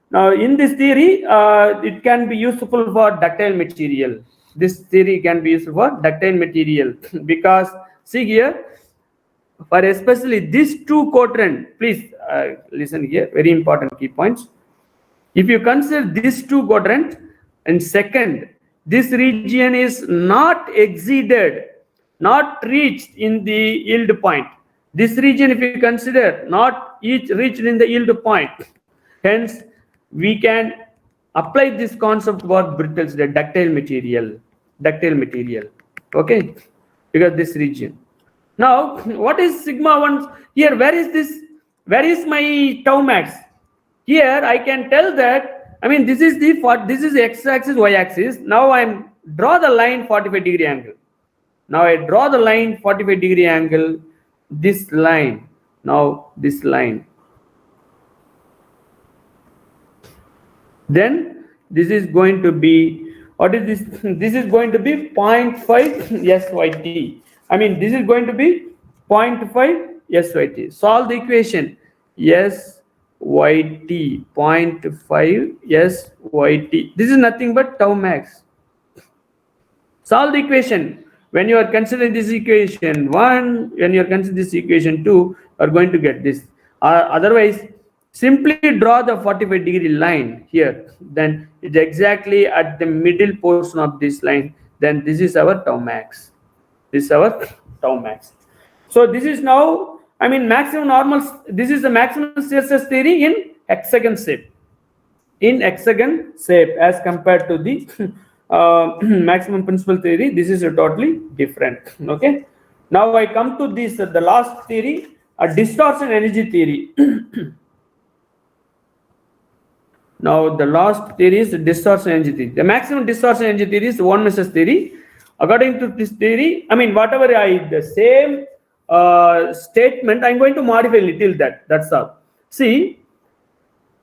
Speaker 1: now in this theory, it can be useful for ductile material. This theory can be useful for ductile material because see here, for especially these two quadrant, please listen here, very important key points. If you consider these two quadrants, and second, this region is not exceeded, not reached in the yield point. This region, if you consider, not each reached in the yield point. Hence, we can apply this concept for brittle, the ductile material. Okay, because this region. Now, what is sigma 1? Here, where is this? Where is my tau max? Here I can tell that, this is x-axis, y-axis. Now I draw the line 45-degree angle. Now I draw the line 45-degree angle, this line, now this line. Then this is going to be, what is this? This is going to be 0.5 SYT. This is going to be 0.5 SYT. Solve the equation. SYT 0.5 SYT. This is nothing but tau max. Solve the equation. When you are considering this equation 1, when you are considering this equation 2, you are going to get this. Otherwise, simply draw the 45-degree line here. Then it's exactly at the middle portion of this line. Then this is our tau max. This is our tau max. So this is now, maximum normal. This is the maximum shear stress theory in hexagon shape. As compared to the maximum principal theory, this is totally different. Okay. Now I come to this, the last theory, a distortion energy theory. Now the last theory is the distortion energy theory. The maximum distortion energy theory is one measures theory. According to this theory, whatever the same statement, I'm going to modify a little that. That's all. See,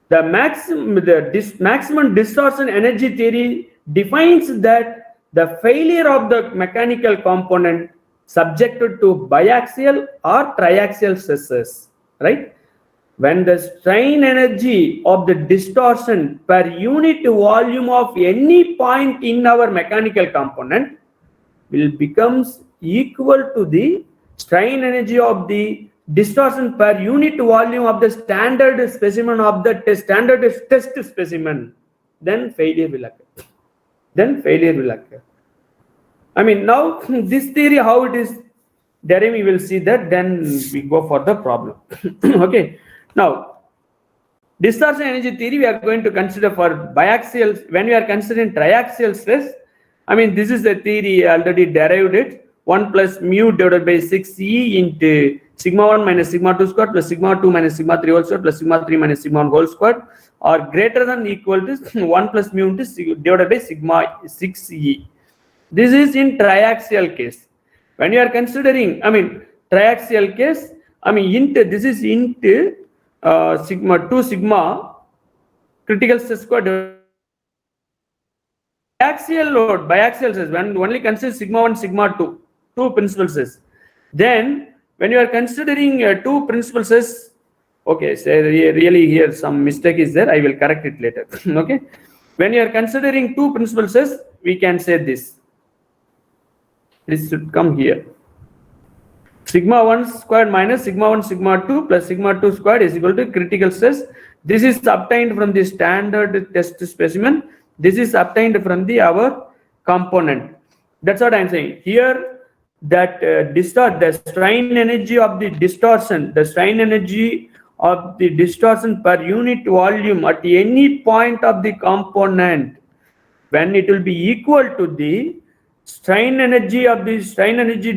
Speaker 1: the maximum distortion energy theory defines that the failure of the mechanical component subjected to biaxial or triaxial stresses, right? When the strain energy of the distortion per unit volume of any point in our mechanical component will becomes equal to the strain energy of the distortion per unit volume of the standard specimen of the standard test specimen, then failure will occur. Now this theory, how it is derived, we will see that, then we go for the problem. Okay. Now, distortion energy theory, we are going to consider for biaxial. When we are considering triaxial stress, this is the theory already derived it. 1 plus mu divided by 6e into sigma 1 minus sigma 2 squared plus sigma 2 minus sigma 3 whole squared plus sigma 3 minus sigma 1 whole squared are greater than equal to 1 plus mu into divided by sigma 6e. This is in triaxial case. When you are considering, triaxial case, this is int sigma 2 sigma critical stress square biaxial load, biaxial stress, when only consider sigma 1, sigma 2, two principal stress. Then when you are considering two principal stress, okay, so really here some mistake is there, I will correct it later. Okay, when you are considering two principal stress, we can say this should come here. Sigma 1 squared minus sigma 1 sigma 2 plus sigma 2 squared is equal to critical stress. This is obtained from the standard test specimen. This is obtained from the our component. That's what I'm saying. Here that the strain energy of the distortion, per unit volume at any point of the component, when it will be equal to the strain energy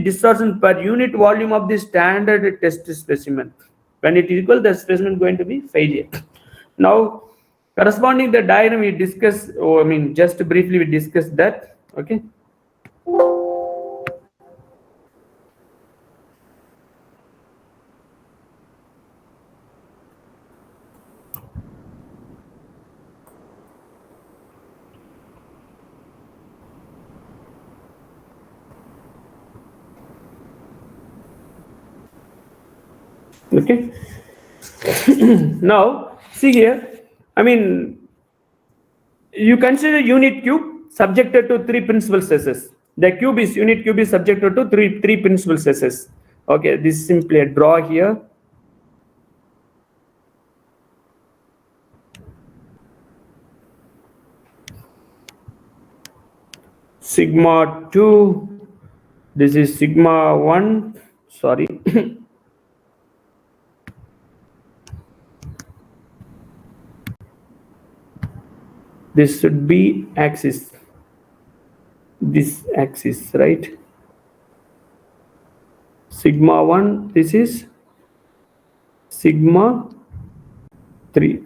Speaker 1: distortion per unit volume of the standard test specimen. When it is equal, the specimen is going to be failure. Now, corresponding the diagram we discuss, just briefly we discussed that. Okay. Okay. Now, see here, you consider unit cube subjected to three principal stresses. The unit cube is subjected to three principal stresses. Okay, this is simply a draw here. Sigma 2, this is sigma 1, sorry. This should be axis, this axis, right? Sigma 1, this is sigma 3.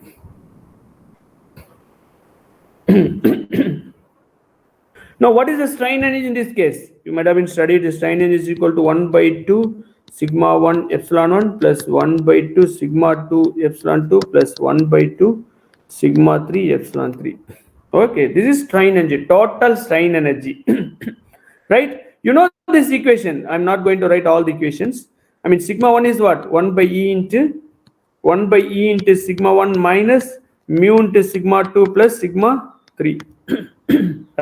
Speaker 1: Now, what is the strain energy in this case? You might have been studied the strain energy is equal to 1 by 2 sigma 1 epsilon 1 plus 1 by 2 sigma 2 epsilon 2 plus 1 by 2 sigma 3 epsilon 3. Okay, this is strain energy, total strain energy. Right? You know this equation. I'm not going to write all the equations. Sigma 1 is what? 1 by E into sigma 1 minus mu into sigma 2 plus sigma 3.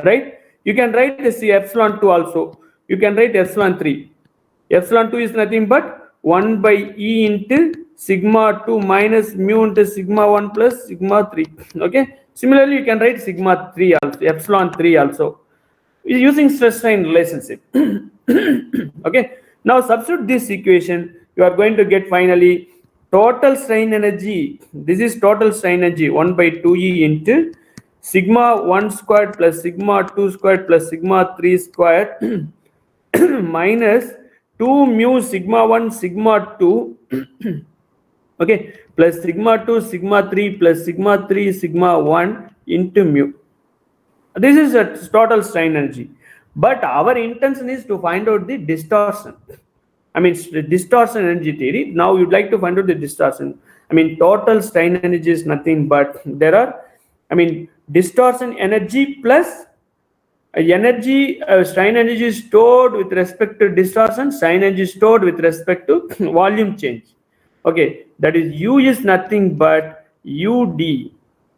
Speaker 1: Right? You can write this epsilon 2 also. You can write epsilon 3. Epsilon 2 is nothing but 1 by E into sigma 2 minus mu into sigma 1 plus sigma 3. Okay. Similarly, you can write sigma 3 also, epsilon 3 also, using stress strain relationship. Okay. Now substitute this equation. You are going to get finally total strain energy. This is total strain energy 1 by 2E into sigma 1 squared plus sigma 2 squared plus sigma 3 squared minus 2 mu sigma 1 sigma 2 okay, plus sigma 2 sigma 3 plus sigma 3 sigma 1 into mu. This is a total strain energy, but our intention is to find out the distortion. Distortion energy theory. Now you'd like to find out the distortion. Total strain energy is nothing but there are, distortion energy plus strain energy is stored with respect to distortion, strain energy is stored with respect to volume change. Okay, that is U is nothing but UD,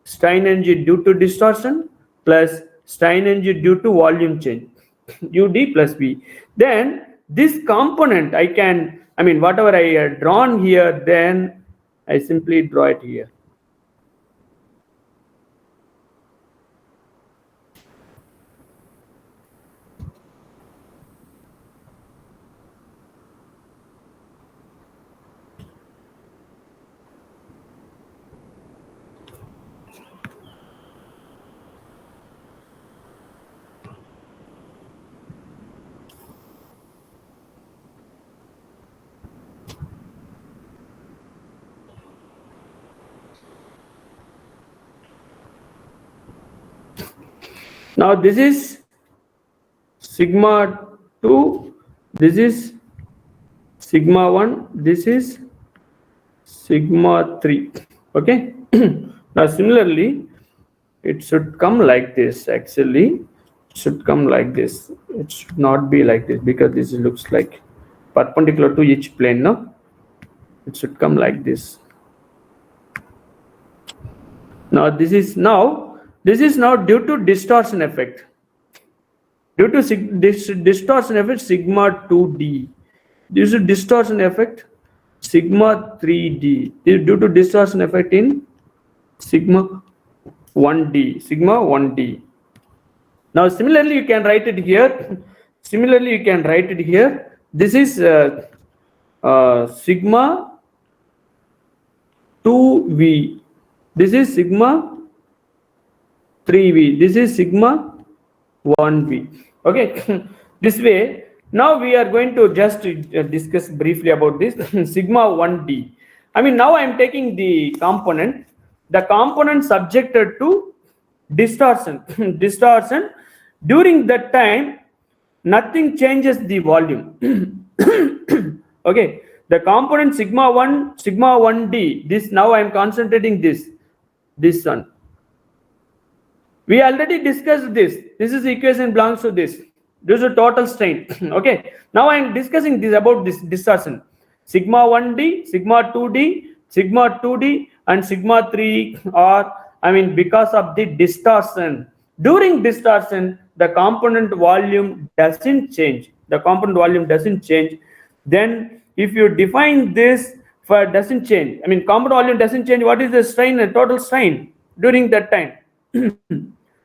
Speaker 1: strain energy due to distortion plus strain energy due to volume change, UD plus V. Then this component I can, whatever I had drawn here, then I simply draw it here. Now this is sigma 2, this is sigma 1, this is sigma 3. Okay. Now similarly, it should come like this. Actually, it should come like this. It should not be like this because this looks like perpendicular to each plane. No, it should come like this. Now this is now due to distortion effect. Due to distortion effect, sigma 2d. This is distortion effect, sigma 3d. This is due to distortion effect in sigma 1d. Sigma 1d. Now similarly, you can write it here. Similarly, you can write it here. This is sigma 2v. This is sigma 3v. This is sigma 1v. Okay. This way, now we are going to just discuss briefly about this sigma 1d. I mean, now I am taking the component subjected to distortion. Distortion. During that time, nothing changes the volume. Okay, the component sigma 1d, this now I am concentrating this one. We already discussed this. This is the equation belongs to this. This is a total strain. Okay, now I am discussing this about this distortion. Sigma 1d, sigma 2d, sigma 2d, and sigma 3 are, I mean, because of the distortion. During distortion, the component volume doesn't change. The component volume doesn't change. Then, if you define this for doesn't change, I mean, component volume doesn't change. What is the strain and total strain during that time?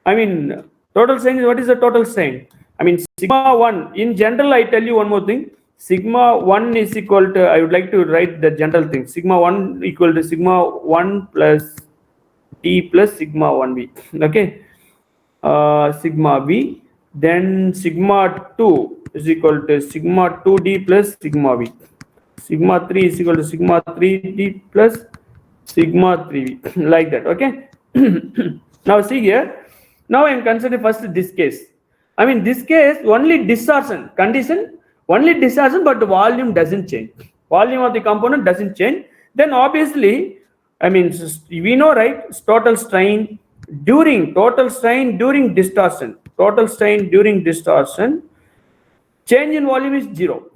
Speaker 1: I mean, total strain is what is the total strain? I mean, sigma 1, in general, I tell you one more thing. Sigma 1 is equal to, I would like to write the general thing. Sigma 1 equal to sigma 1 plus T plus sigma 1V. Okay. Sigma V. Then sigma 2 is equal to sigma 2D plus sigma V. Sigma 3 is equal to sigma 3D plus sigma 3V. Like that. Okay. Now see here. Now I am considering first this case. I mean, this case only distortion condition, only distortion, but the volume doesn't change. Volume of the component doesn't change. Then obviously, I mean, we know, right? Total strain during distortion. Total strain during distortion. Change in volume is 0.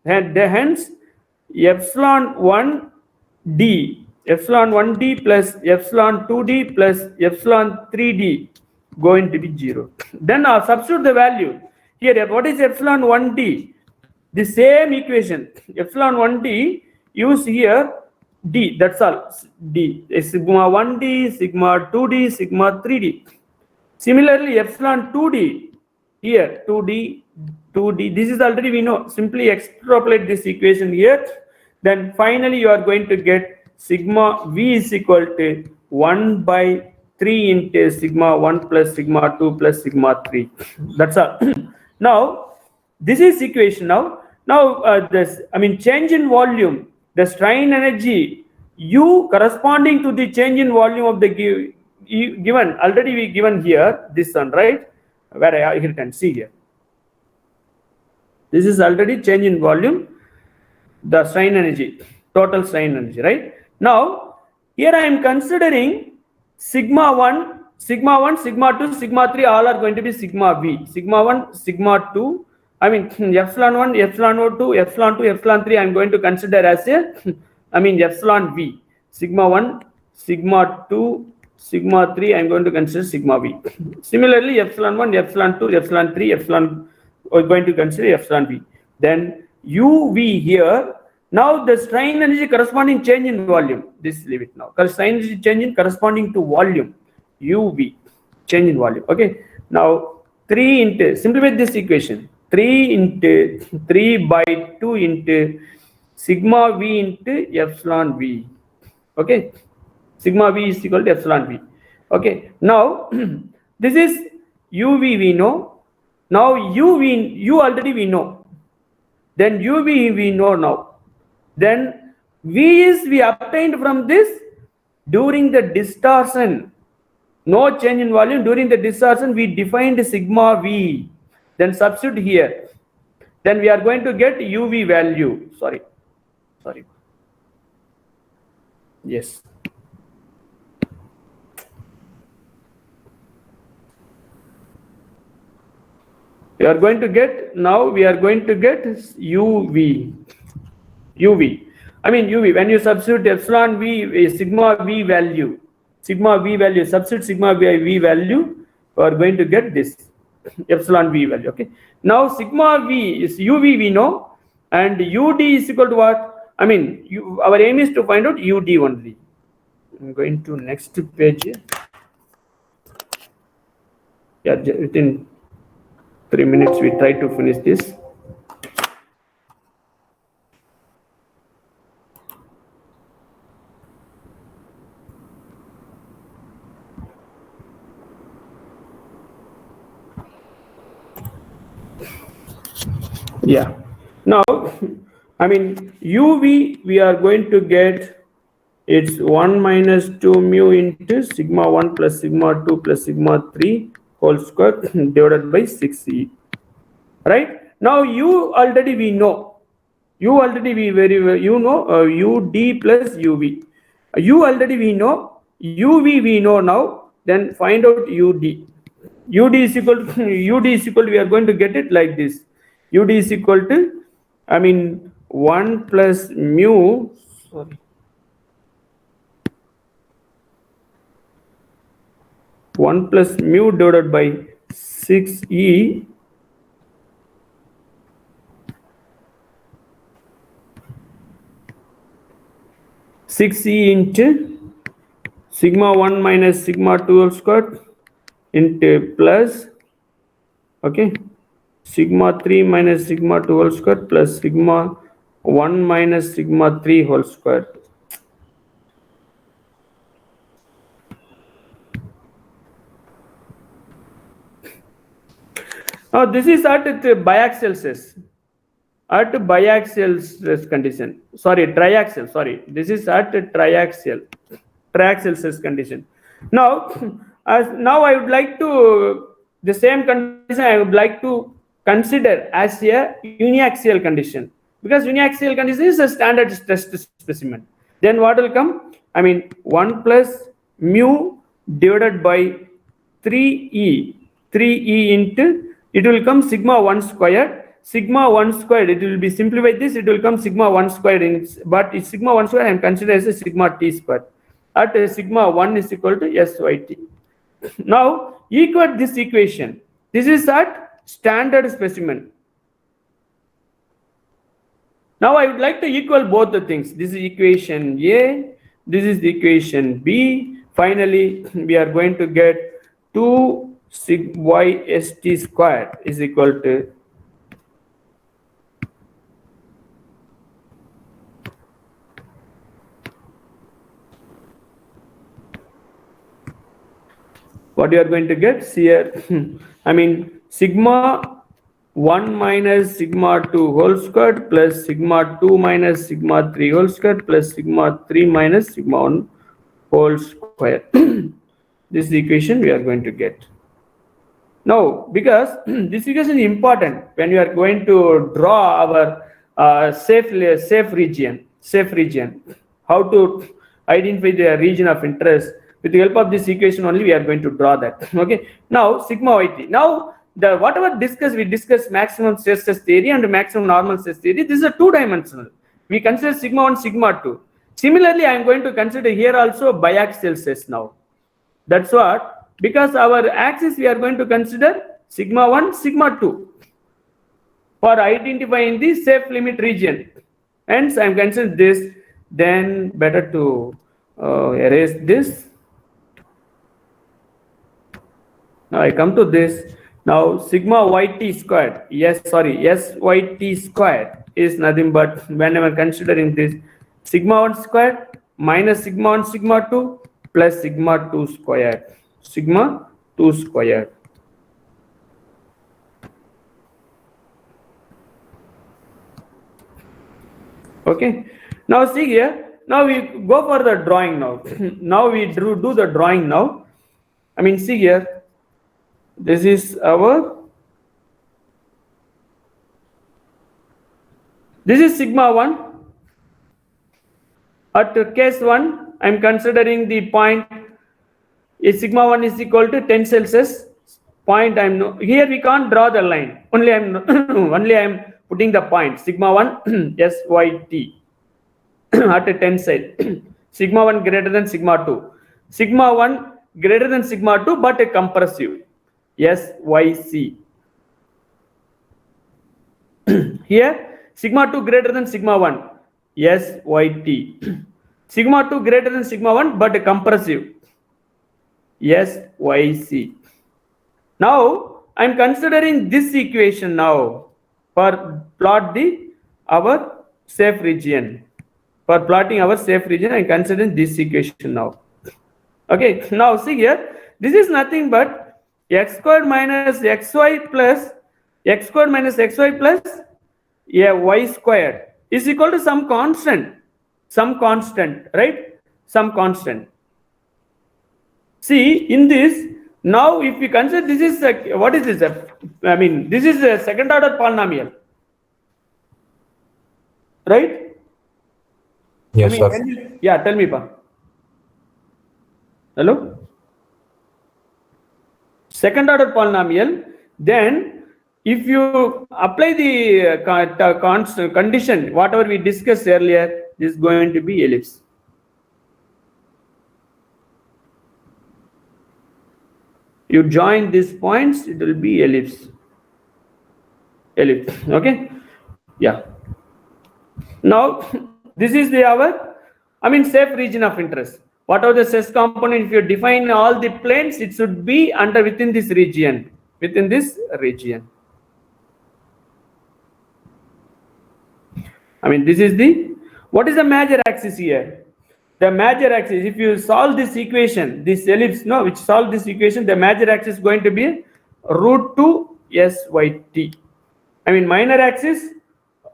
Speaker 1: And hence, epsilon 1d, epsilon 1d plus epsilon 2d plus epsilon 3d going to be 0. Then substitute the value here. What is epsilon 1d? The same equation. Epsilon 1d, use here d. That's all. D. Sigma 1d, sigma 2d, sigma 3d. Similarly, epsilon 2d here, 2d. This is already we know. Simply extrapolate this equation here. Then finally, you are going to get sigma v is equal to 1 by 3 into sigma 1 plus sigma 2 plus sigma 3. That's all. Now, this is equation now. Now, this, I mean, change in volume, the strain energy, U corresponding to the change in volume of the given, already we given here, this one, right? Where you can see here. This is already change in volume, the strain energy, total strain energy, right? Now, here I am considering sigma 1, sigma 2, sigma 3, all are going to be sigma V. Sigma 1, sigma 2, I mean, epsilon 1, epsilon 2, epsilon 2, epsilon 3, I am going to consider as a, I mean, epsilon V. Sigma 1, sigma 2, sigma 3, I am going to consider sigma V. Similarly, epsilon 1, epsilon 2, epsilon 3, epsilon, we are going to consider epsilon V. Then UV here, now the strain energy corresponding change in volume. This leave it now. Strain energy change in corresponding to volume. UV, change in volume. Okay. Now 3 into, simplify this equation. 3 into 3 by 2 into sigma V into epsilon V. Okay. Sigma V is equal to epsilon V. Okay. Now this is UV we know. Now U already we know. Then UV we know now. Then V is we obtained from this during the distortion. No change in volume. During the distortion, we defined sigma V. Then substitute here. Then we are going to get UV value. Sorry. Yes. We are going to get, now we are going to get UV. I mean UV, when you substitute epsilon V, sigma V value, substitute sigma V value, you are going to get this epsilon V value. Okay. Now sigma V is UV we know, and UD is equal to what? I mean, our aim is to find out UD only. I'm going to next page. Yeah, within 3 minutes we try to finish this. Yeah. Now, I mean, UV, we are going to get, it's 1 minus 2 mu into sigma 1 plus sigma 2 plus sigma 3 whole square divided by 6e. Right? Now, U already we know. U already we very well, you know, UD plus UV. U already we know. UV we know now. Then find out UD. UD is equal to, we are going to get it like this. UD is equal to, I mean, 1 plus mu, sorry, 1 plus mu divided by 6e into sigma 1 minus sigma 2 whole square into plus, okay, sigma 3 minus sigma 2 whole square plus sigma 1 minus sigma 3 whole square. Now this is at biaxial stress. At biaxial stress condition. Sorry, triaxial. Sorry, this is at triaxial stress condition. Now, now I would like to, the same condition I would like to consider as a uniaxial condition, because uniaxial condition is a standard stress specimen. Then what will come? I mean 1 plus mu divided by 3e into, it will come sigma 1 squared. Sigma 1 squared, it will be simplified this, it will come sigma 1 squared in, but it's sigma 1 squared I am considering as a sigma t squared. At sigma 1 is equal to SYT. Now equate this equation. This is at standard specimen. Now I would like to equal both the things. This is equation A, this is the equation B. Finally, we are going to get 2 sig YST squared is equal to what you are going to get here. I mean sigma 1 minus sigma 2 whole squared plus sigma 2 minus sigma 3 whole squared plus sigma 3 minus sigma 1 whole square. This is the equation we are going to get. Now, because this equation is important when you are going to draw our safe region, how to identify the region of interest. With the help of this equation only, we are going to draw that. Okay. Now, sigma YT. Now, whatever we discussed maximum stress test theory and maximum normal stress theory. This is a two-dimensional. We consider sigma 1, sigma 2. Similarly, I am going to consider here also biaxial stress now. That's what, because our axis we are going to consider sigma 1, sigma 2 for identifying the safe limit region. Hence, I am considering this. Then better to erase this. Now I come to this. Now sigma YT squared, SYT squared is nothing but, whenever considering this, sigma 1 squared minus sigma 1 sigma 2 plus sigma 2 squared. Sigma 2 squared. Okay. Now see here. Now we go for the drawing now. Now we do the drawing now. I mean, see here, this is sigma 1. At case 1, I'm considering the point is sigma 1 is equal to 10 Celsius. Point here we can't draw the line. Only I'm putting the point sigma 1 SYT at a 10 side. Sigma 1 greater than sigma 2. Sigma 1 greater than sigma 2 but a compressive SYC. Here sigma 2 greater than sigma 1 SYT. Sigma 2 greater than sigma 1 but a compressive SYC. Now I'm considering this equation now for plot our safe region. For plotting our safe region, I'm considering this equation now. Okay, now see here, this is nothing but x squared minus xy plus x squared minus xy plus y squared is equal to some constant, right? Some constant. See, in this, now if we consider this is what is this? I mean, this is a second order polynomial, right?
Speaker 3: Yes, sir.
Speaker 1: Tell me, Pa. Hello? Second order polynomial, then if you apply the condition, whatever we discussed earlier, this is going to be ellipse. You join these points, it will be ellipse. Okay? Yeah. Now, this is safe region of interest. Whatever the stress component, if you define all the planes, it should be within this region. I mean, this is what is the major axis here? The major axis, if you solve this equation, this ellipse, which solve this equation, the major axis is going to be root 2 SYT. I mean, minor axis,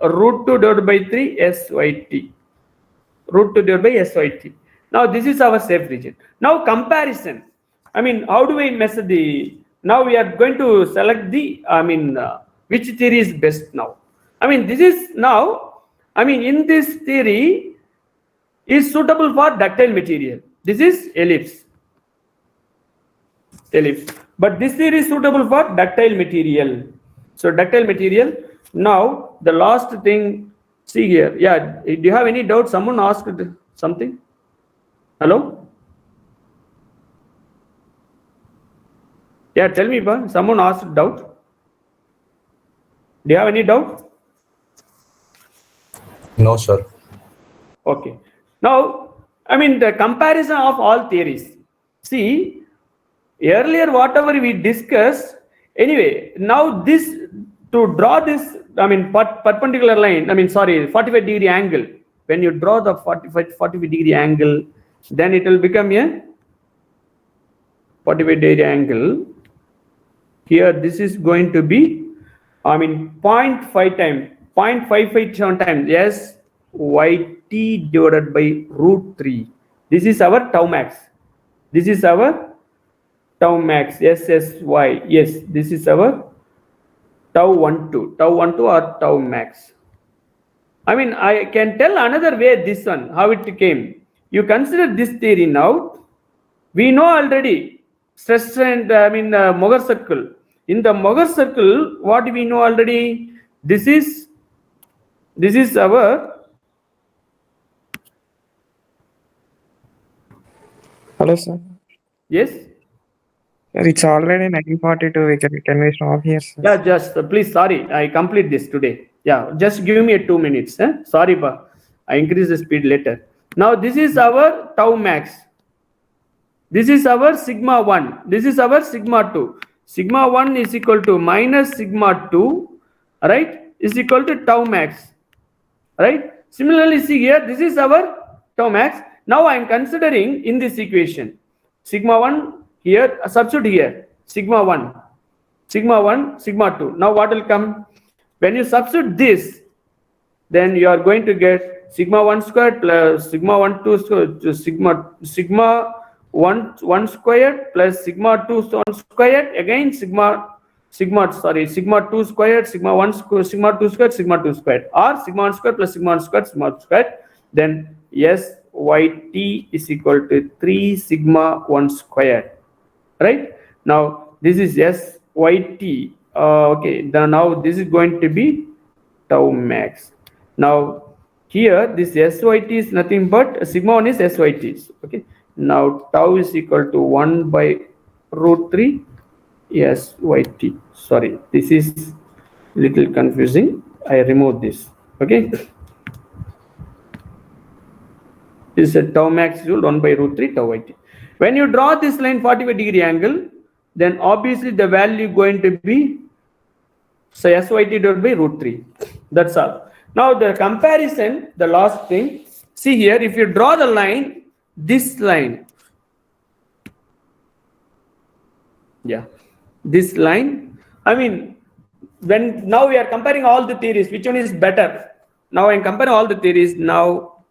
Speaker 1: root 2 divided by 3 SYT. Root 2 divided by SYT. Now, this is our safe region. Now, comparison. I mean, how do we measure now we are going to select which theory is best now. I mean, this is now, in this theory is suitable for ductile material. This is ellipse. But this theory is suitable for ductile material. So, ductile material. Now, the last thing, see here. Yeah, do you have any doubt? Someone asked something? Hello? Yeah, tell me, Pa. Someone asked doubt. Do you have any doubt?
Speaker 3: No, sir.
Speaker 1: Okay. Now, the comparison of all theories. See, earlier whatever we discussed, anyway, now this, to draw this, perpendicular line, 45-degree angle. When you draw the 45-degree angle, then it will become a 45-degree angle. Here, this is going to be, 0.5 times, 0.557 times SYT divided by root 3. This is our tau max. SSY. Yes, this is our tau 12 or tau max. I can tell another way this one, how it came. You consider this theory now. We know already stress and Mohr circle. In the Mohr circle, what do we know already? This is our.
Speaker 3: Hello, sir.
Speaker 1: Yes.
Speaker 3: It's already 9:42. Can we stop here, sir?
Speaker 1: Yeah, just please. Sorry, I complete this today. Yeah, just give me 2 minutes. Sorry, Pa. I increase the speed later. Now this is our tau max. This is our sigma 1. This is our sigma 2. Sigma 1 is equal to minus sigma 2, right? Is equal to tau max, right? Similarly, see here, this is our tau max. Now I am considering in this equation, sigma 1 here, substitute here, sigma 1, sigma 2. Now what will come? When you substitute this, then you are going to get sigma 1 squared plus sigma 1 2 squared, sigma 1 squared plus sigma 2 1 squared, again sigma 2 squared, sigma 1 squared, sigma 2 squared, sigma 2 squared, or sigma 1 squared plus sigma 1 squared, sigma 2 squared. Then SYT is equal to 3 sigma 1 squared, right? Now this is SYT. Okay, now this is going to be tau max. Now here this SYT is nothing but sigma 1 is SYT. Okay, now tau is equal to 1 by root 3 SYT. Sorry, this is little confusing. I remove this. Okay, this is a tau max equal 1 by root 3 tau YT. When you draw this line 45-degree angle, then obviously the value going to be SYT divided by root 3. That's all. Now the comparison, the last thing, see here, if you draw the line, this line, this line, I mean, when now we are comparing all the theories, which one is better? Now I am comparing all the theories. Now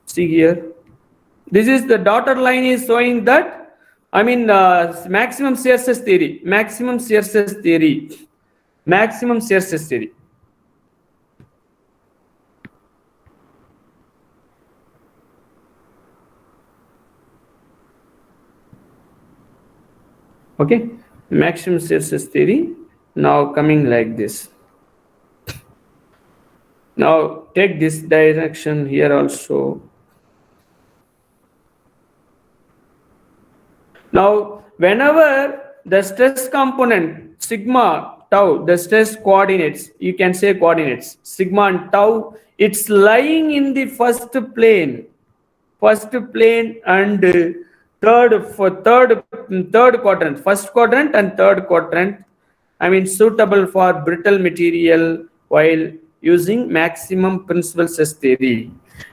Speaker 1: see here, this is the dotted line is showing that, I mean, maximum shear stress theory, maximum shear stress theory, maximum shear stress theory. Okay, maximum shear stress theory. Now coming like this. Now take this direction here also. Now whenever the stress component sigma tau, the stress coordinates, you can say coordinates sigma and tau, it's lying in the first plane and third quadrant, first quadrant and third quadrant, I mean suitable for brittle material while using maximum principal stress theory.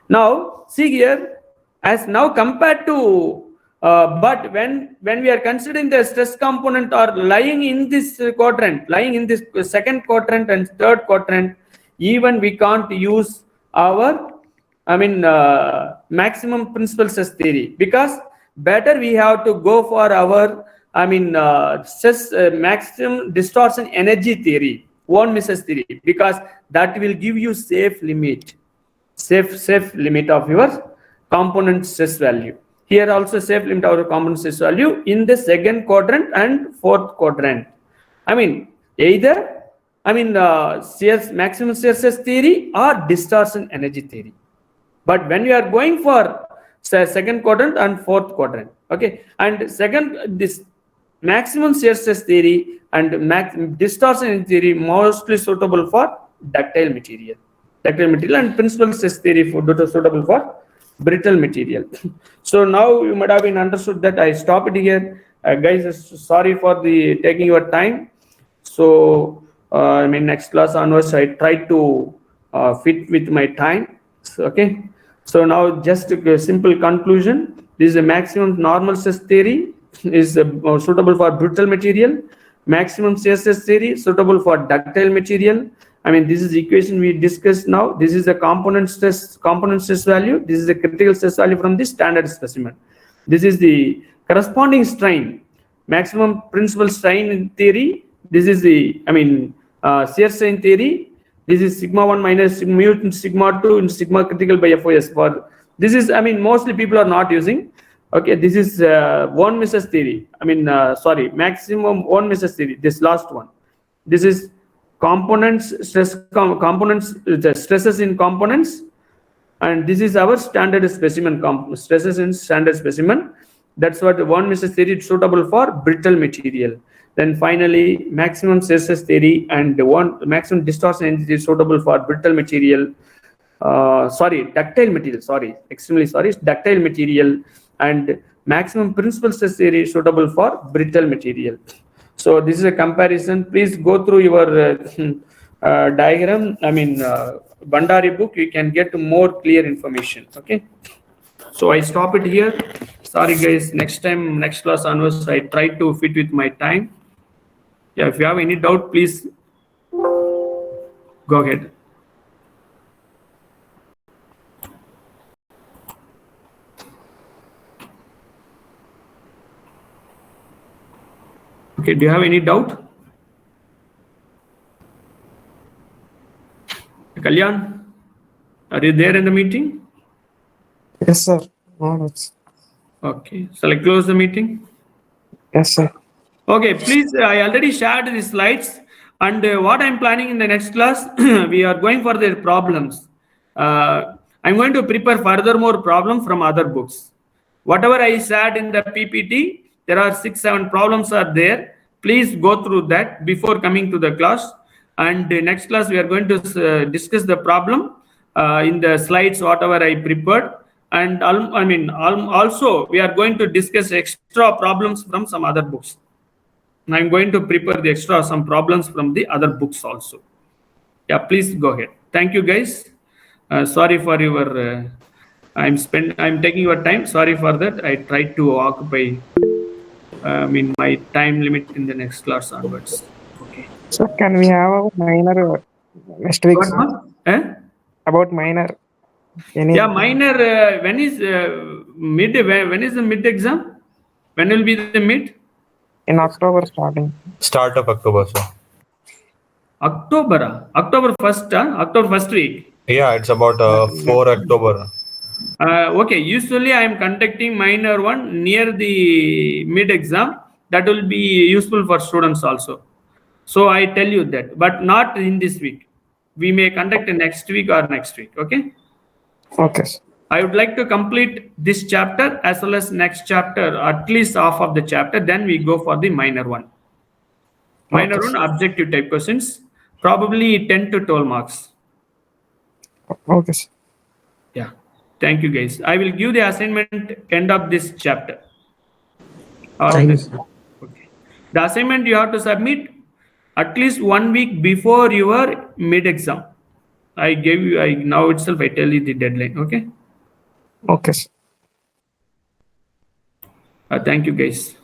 Speaker 1: Now see here, as now compared to but when we are considering the stress component are lying in this quadrant, lying in this second quadrant and third quadrant, even we can't use our, I mean, maximum principal stress theory, because better we have to go for our, I mean, stress maximum distortion energy theory, von Mises theory, because that will give you safe limit of your component stress value. Here also safe limit of component stress value in the second quadrant and fourth quadrant. I mean, either, I mean, maximum shear stress theory or distortion energy theory. But when you are going for second quadrant and fourth quadrant, okay, and second, this maximum shear stress theory and distortion energy theory mostly suitable for ductile material and principal stress theory for suitable for brittle material. So now you might have been understood that I stop it here. Guys, sorry for the taking your time. So I mean, next class onwards I try to fit with my time. So, okay, so now just a simple conclusion. This is a maximum normal stress theory is suitable for brittle material, maximum shear stress theory suitable for ductile material. I mean, this is the equation we discussed now. This is the component stress value. This is the critical stress value from the standard specimen. This is the corresponding strain, maximum principal strain theory. This is the, I mean, shear strain theory. This is sigma 1 minus mu sigma 2 in sigma critical by FOS. For this is, I mean, mostly people are not using. Okay, this is von Mises theory. I mean, sorry, maximum von Mises theory. This last one. This is components components, the stresses in components, and this is our standard specimen stresses in standard specimen. That's what von Mises theory is suitable for brittle material. Then finally, maximum stress theory and maximum distortion energy is suitable for brittle material. Ductile material. Sorry, extremely sorry. Ductile material and maximum principal stress theory is suitable for brittle material. So this is a comparison. Please go through your diagram. I mean, Bandari book. You can get more clear information. Okay. So I stop it here. Sorry guys. Next time, next class onwards, I try to fit with my time. Yeah. If you have any doubt, please go ahead. Okay, do you have any doubt? Kalyan, are you there in the meeting?
Speaker 3: Yes, sir. No doubts.
Speaker 1: Okay, shall I close the meeting?
Speaker 3: Yes, sir.
Speaker 1: Okay, please, I already shared the slides, and what I'm planning in the next class, we are going for the problems. I'm going to prepare furthermore problem from other books. Whatever I shared in the PPT, there are 6-7 problems are there. Please go through that before coming to the class. And next class, we are going to discuss the problem in the slides, whatever I prepared. And also, we are going to discuss extra problems from some other books. I'm going to prepare the extra some problems from the other books also. Yeah, please go ahead. Thank you, guys. Sorry for your. I'm taking your time. Sorry for that. I tried to occupy. My time limit in the next class onwards. Okay.
Speaker 3: So can we have a minor next week, sir?
Speaker 1: What? Eh?
Speaker 3: About minor. Any?
Speaker 1: Yeah, minor. When is mid? When is the mid exam? When will be the mid?
Speaker 3: In October starting.
Speaker 2: Start of October, sir.
Speaker 1: October. October 1st. October 1st week.
Speaker 2: Yeah, it's about 4 October.
Speaker 1: Okay, usually I am conducting minor one near the mid exam. That will be useful for students also. So I tell you that, but not in this week. We may conduct next week or next week. Okay.
Speaker 3: Okay, sir.
Speaker 1: I would like to complete this chapter as well as next chapter, at least half of the chapter. Then we go for the minor one. Minor
Speaker 3: Okay,
Speaker 1: one,
Speaker 3: sir.
Speaker 1: objective type questions, probably 10 to 12 marks.
Speaker 3: Okay, sir.
Speaker 1: Yeah. Thank you, guys. I will give the assignment end of this chapter.
Speaker 4: Thank you, sir.
Speaker 1: Okay. The assignment you have to submit at least 1 week before your mid exam. I gave you. Now itself I tell you the deadline. Okay.
Speaker 3: Okay, sir.
Speaker 1: Thank you, guys.